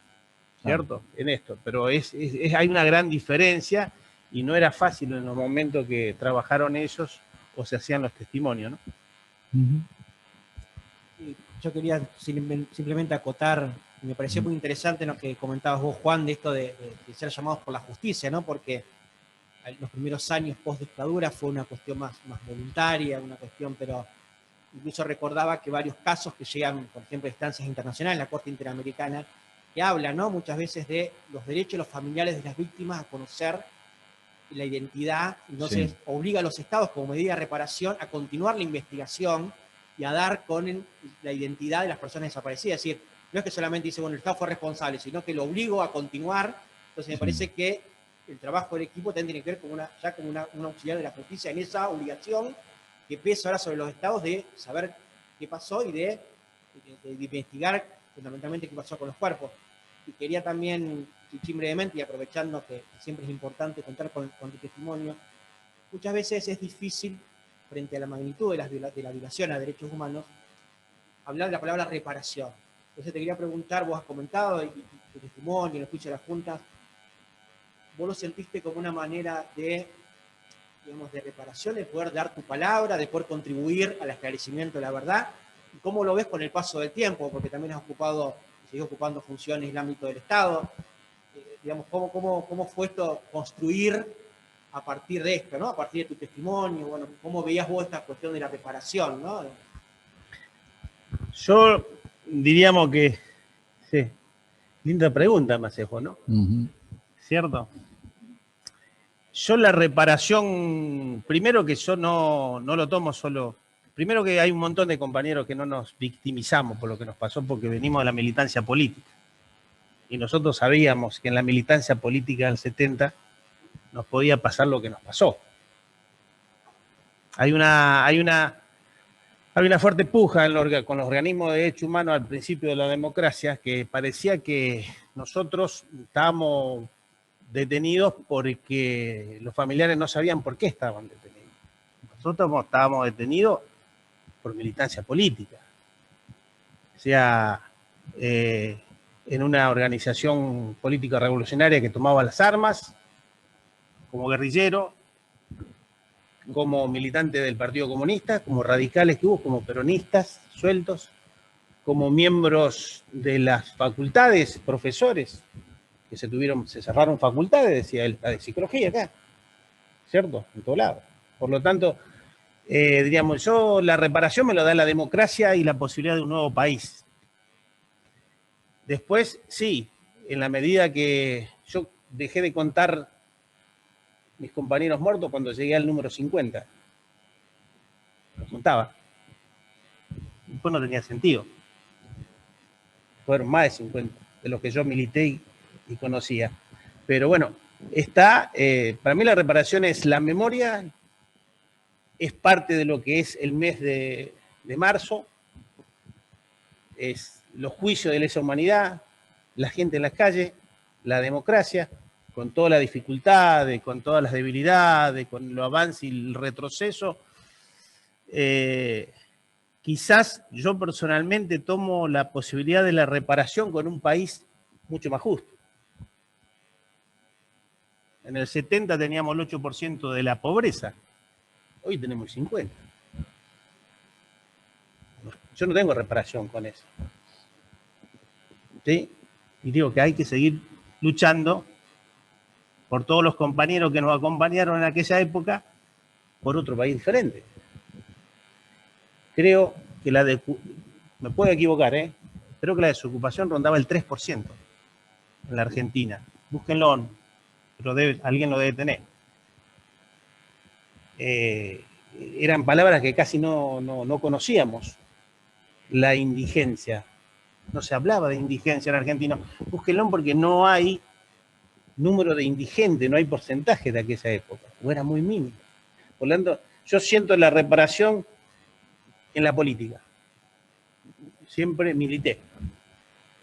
¿cierto? En esto. Pero hay una gran diferencia y no era fácil en los momentos que trabajaron ellos o se hacían los testimonios, ¿no? Yo quería simplemente acotar, me pareció muy interesante lo que comentabas vos, Juan, de esto de ser llamados por la justicia, ¿no? Porque los primeros años post-dictadura fue una cuestión más voluntaria, una cuestión, pero incluso recordaba que varios casos que llegan, por ejemplo, a instancias internacionales, la Corte Interamericana, que habla, ¿no? Muchas veces de los derechos de los familiares de las víctimas a conocer la identidad, entonces obliga a los estados como medida de reparación a continuar la investigación y a dar con la identidad de las personas desaparecidas. Es decir, no es que solamente dice, bueno, el Estado fue responsable, sino que lo obligo a continuar. Entonces me parece que el trabajo del equipo también tiene que ver como un auxiliar de la justicia en esa obligación que pesa ahora sobre los estados de saber qué pasó y de investigar fundamentalmente qué pasó con los cuerpos. Y quería también, Chichín, brevemente, y aprovechando que siempre es importante contar con tu testimonio, muchas veces es difícil, frente a la magnitud de la violación a derechos humanos, hablar de la palabra reparación. Entonces te quería preguntar, vos has comentado y tu testimonio, en el juicio de las juntas, ¿vos lo sentiste como una manera de, digamos, de reparación, de poder dar tu palabra, de poder contribuir al esclarecimiento de la verdad? ¿Y cómo lo ves con el paso del tiempo? Porque también has seguís ocupando funciones en el ámbito del Estado. Digamos, ¿cómo fue esto construir a partir de esto, ¿no? A partir de tu testimonio? Bueno, ¿cómo veías vos esta cuestión de la reparación, ¿no? Yo diríamos que, sí, linda pregunta, Macejo, ¿no? ¿Cierto? Yo la reparación, primero que yo no lo tomo solo, primero que hay un montón de compañeros que no nos victimizamos por lo que nos pasó porque venimos de la militancia política. Y nosotros sabíamos que en la militancia política del 70 nos podía pasar lo que nos pasó. Hay una fuerte puja con los organismos de derechos humanos al principio de la democracia que parecía que nosotros estábamos detenidos porque los familiares no sabían por qué estaban detenidos. Nosotros estábamos detenidos por militancia política. O sea, en una organización política revolucionaria que tomaba las armas, como guerrillero, como militante del Partido Comunista, como radicales que hubo, como peronistas sueltos, como miembros de las facultades, profesores, que se cerraron facultades, decía él, la de psicología acá, ¿cierto? En todo lado. Por lo tanto, diríamos, yo la reparación me lo da la democracia y la posibilidad de un nuevo país. Después, sí, en la medida que yo dejé de contar mis compañeros muertos cuando llegué al número 50. Los contaba. Después no tenía sentido. Fueron más de 50 de los que yo milité y conocía. Pero bueno, para mí la reparación es la memoria, es parte de lo que es el mes de marzo, es los juicios de lesa humanidad, la gente en las calles, la democracia, con todas las dificultades, con todas las debilidades, con los avances y el retroceso. Quizás yo personalmente tomo la posibilidad de la reparación con un país mucho más justo. En el 70 teníamos el 8% de la pobreza, hoy tenemos el 50%. Yo no tengo reparación con eso. ¿Sí? Y digo que hay que seguir luchando por todos los compañeros que nos acompañaron en aquella época, por otro país diferente. Creo que me puedo equivocar, creo que la desocupación rondaba el 3% en la Argentina. Búsquenlo, pero alguien lo debe tener. Eran palabras que casi no conocíamos. La indigencia. No se hablaba de indigencia en Argentina. Búsquenlo porque no hay número de indigentes, no hay porcentaje de aquella época, o era muy mínimo. Por lo tanto, yo siento la reparación en la política. Siempre milité.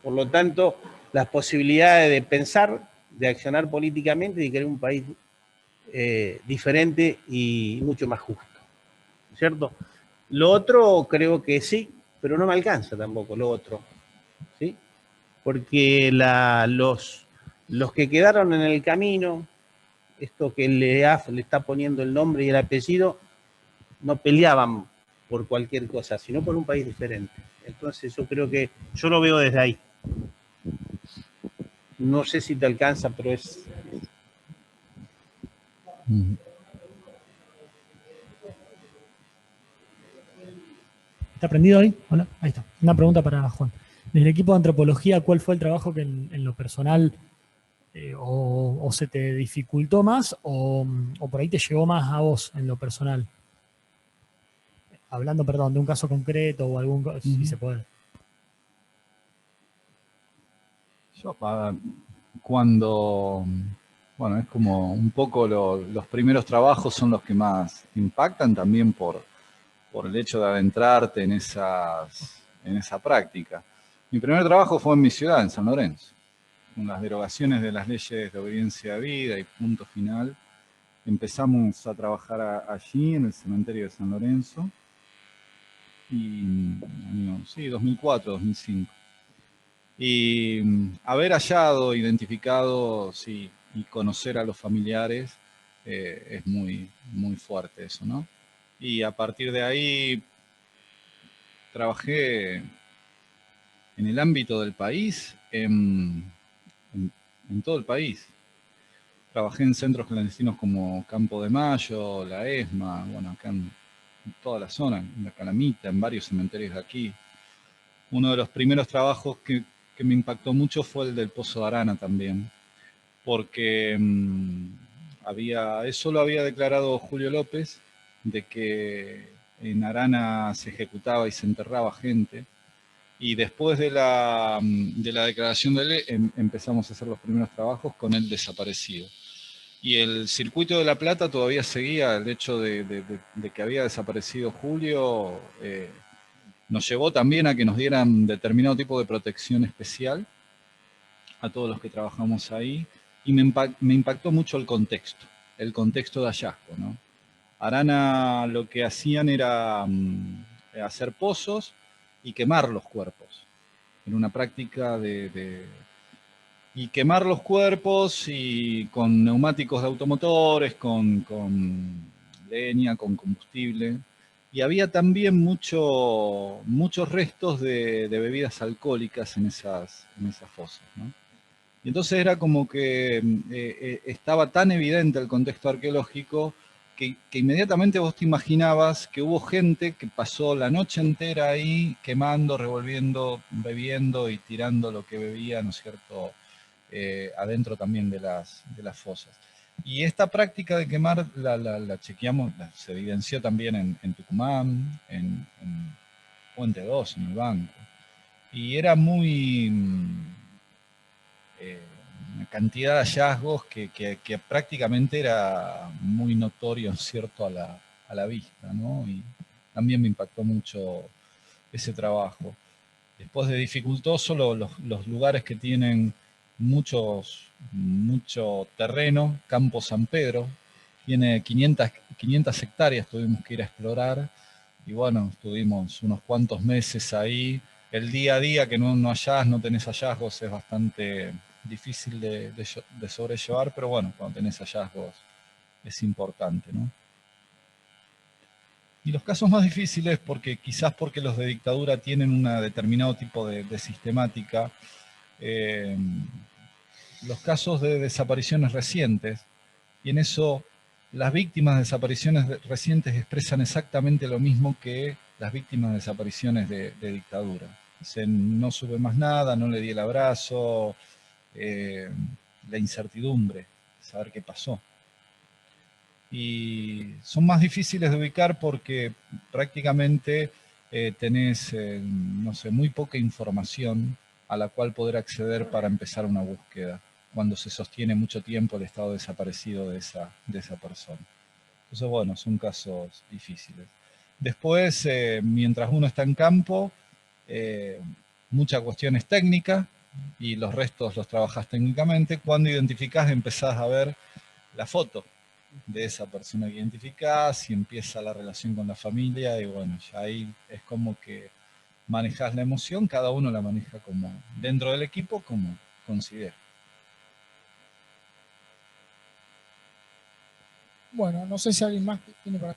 Por lo tanto, las posibilidades de pensar, de accionar políticamente y de crear un país diferente y mucho más justo. ¿Cierto? Lo otro creo que sí, pero no me alcanza tampoco lo otro. ¿Sí? Porque los que quedaron en el camino, esto que le está poniendo el nombre y el apellido, no peleaban por cualquier cosa, sino por un país diferente. Entonces yo creo que yo lo veo desde ahí. No sé si te alcanza, pero es... ¿Está prendido ahí? Hola, ahí está. Una pregunta para Juan. Desde el equipo de antropología, ¿cuál fue el trabajo que en lo personal o se te dificultó más o por ahí te llegó más a vos en lo personal? Hablando, perdón, de un caso concreto o algún, si se puede. Yo, cuando, bueno, es como un poco los primeros trabajos son los que más impactan también por el hecho de adentrarte en esa práctica. Mi primer trabajo fue en mi ciudad, en San Lorenzo, con las derogaciones de las leyes de obediencia a vida y punto final. Empezamos a trabajar allí, en el cementerio de San Lorenzo, y, sí, 2004, 2005. Y haber hallado, identificado, sí, y conocer a los familiares es muy, muy fuerte eso, ¿no? Y a partir de ahí trabajé en el ámbito del país, en todo el país. Trabajé en centros clandestinos como Campo de Mayo, La ESMA, bueno, acá en toda la zona, en la Calamita, en varios cementerios de aquí. Uno de los primeros trabajos que me impactó mucho fue el del Pozo de Arana también, porque eso lo había declarado Julio López, de que en Arana se ejecutaba y se enterraba gente. Y después de la declaración de ley empezamos a hacer los primeros trabajos con él desaparecido. Y el circuito de La Plata todavía seguía, el hecho de que había desaparecido Julio nos llevó también a que nos dieran determinado tipo de protección especial a todos los que trabajamos ahí. Y me impactó mucho el contexto de hallazgo, ¿no? Arana lo que hacían era hacer pozos y quemar los cuerpos. Era una práctica y quemar los cuerpos y con neumáticos de automotores, con leña, con combustible. Y había también muchos restos de bebidas alcohólicas en esas fosas, ¿no? Y entonces era como que estaba tan evidente el contexto arqueológico que inmediatamente vos te imaginabas que hubo gente que pasó la noche entera ahí quemando, revolviendo, bebiendo y tirando lo que bebía, ¿no es cierto?, adentro también de las fosas. Y esta práctica de quemar la chequeamos, se evidenció también en Tucumán, en Puente 2, en el banco. Y era muy... una cantidad de hallazgos que prácticamente era muy notorio, ¿cierto?, a la vista, ¿no? Y también me impactó mucho ese trabajo. Después de dificultoso, los lugares que tienen mucho terreno, Campo San Pedro, tiene 500 hectáreas, tuvimos que ir a explorar, y bueno, estuvimos unos cuantos meses ahí. El día a día que no hallás, no tenés hallazgos, es bastante difícil de sobrellevar, pero bueno, cuando tenés hallazgos es importante, ¿no? Y los casos más difíciles, quizás porque los de dictadura tienen un determinado tipo de sistemática, los casos de desapariciones recientes, y en eso las víctimas de desapariciones recientes expresan exactamente lo mismo que las víctimas de desapariciones de dictadura. Dicen, no sube más nada, no le di el abrazo, la incertidumbre, saber qué pasó. Y son más difíciles de ubicar porque prácticamente tenés, no sé, muy poca información a la cual poder acceder para empezar una búsqueda, cuando se sostiene mucho tiempo el estado desaparecido de esa persona. Entonces, bueno, son casos difíciles. Después, mientras uno está en campo, mucha cuestión es técnica y los restos los trabajas técnicamente. Cuando identificás, empezás a ver la foto de esa persona que identificás y empieza la relación con la familia y bueno, ya ahí es como que manejas la emoción, cada uno la maneja como dentro del equipo como considera. Bueno, no sé si alguien más tiene para...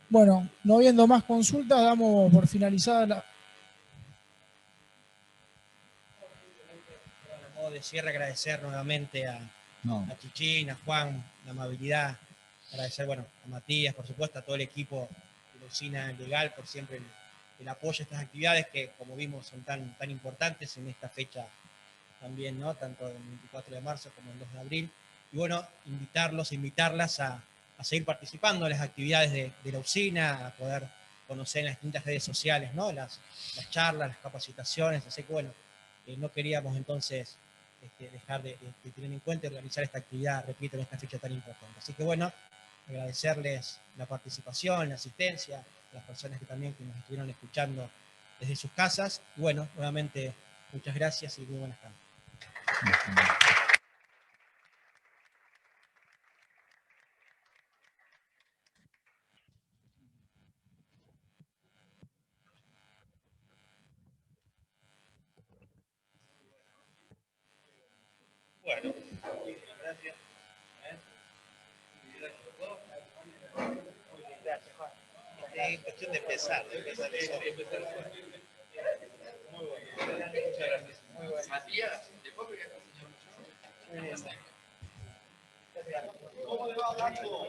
Bueno, no viendo más consultas, damos por finalizada la... A modo de cierre, agradecer nuevamente a No, Chichín, a Juan, la amabilidad, agradecer, bueno, a Matías, por supuesto, a todo el equipo de la usina legal por siempre el apoyo a estas actividades que, como vimos, son tan importantes en esta fecha también, ¿no? Tanto el 24 de marzo como el 2 de abril. Y bueno, invitarlas a seguir participando en las actividades de la usina, a poder conocer en las distintas redes sociales, ¿no? Las charlas, las capacitaciones, así que bueno, no queríamos entonces dejar de tener en cuenta y organizar esta actividad, repito, en esta fecha tan importante. Así que bueno, agradecerles la participación, la asistencia, a las personas que también que nos estuvieron escuchando desde sus casas. Y bueno, nuevamente, muchas gracias y muy buenas tardes. Bueno, gracias. Gracias, Juan. Es cuestión de empezar eso. Muy bueno. Muchas gracias. Muy bueno. Matías, después muy bien. ¿Cómo le va, Marco?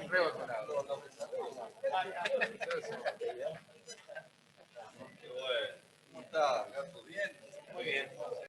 Re vacunado.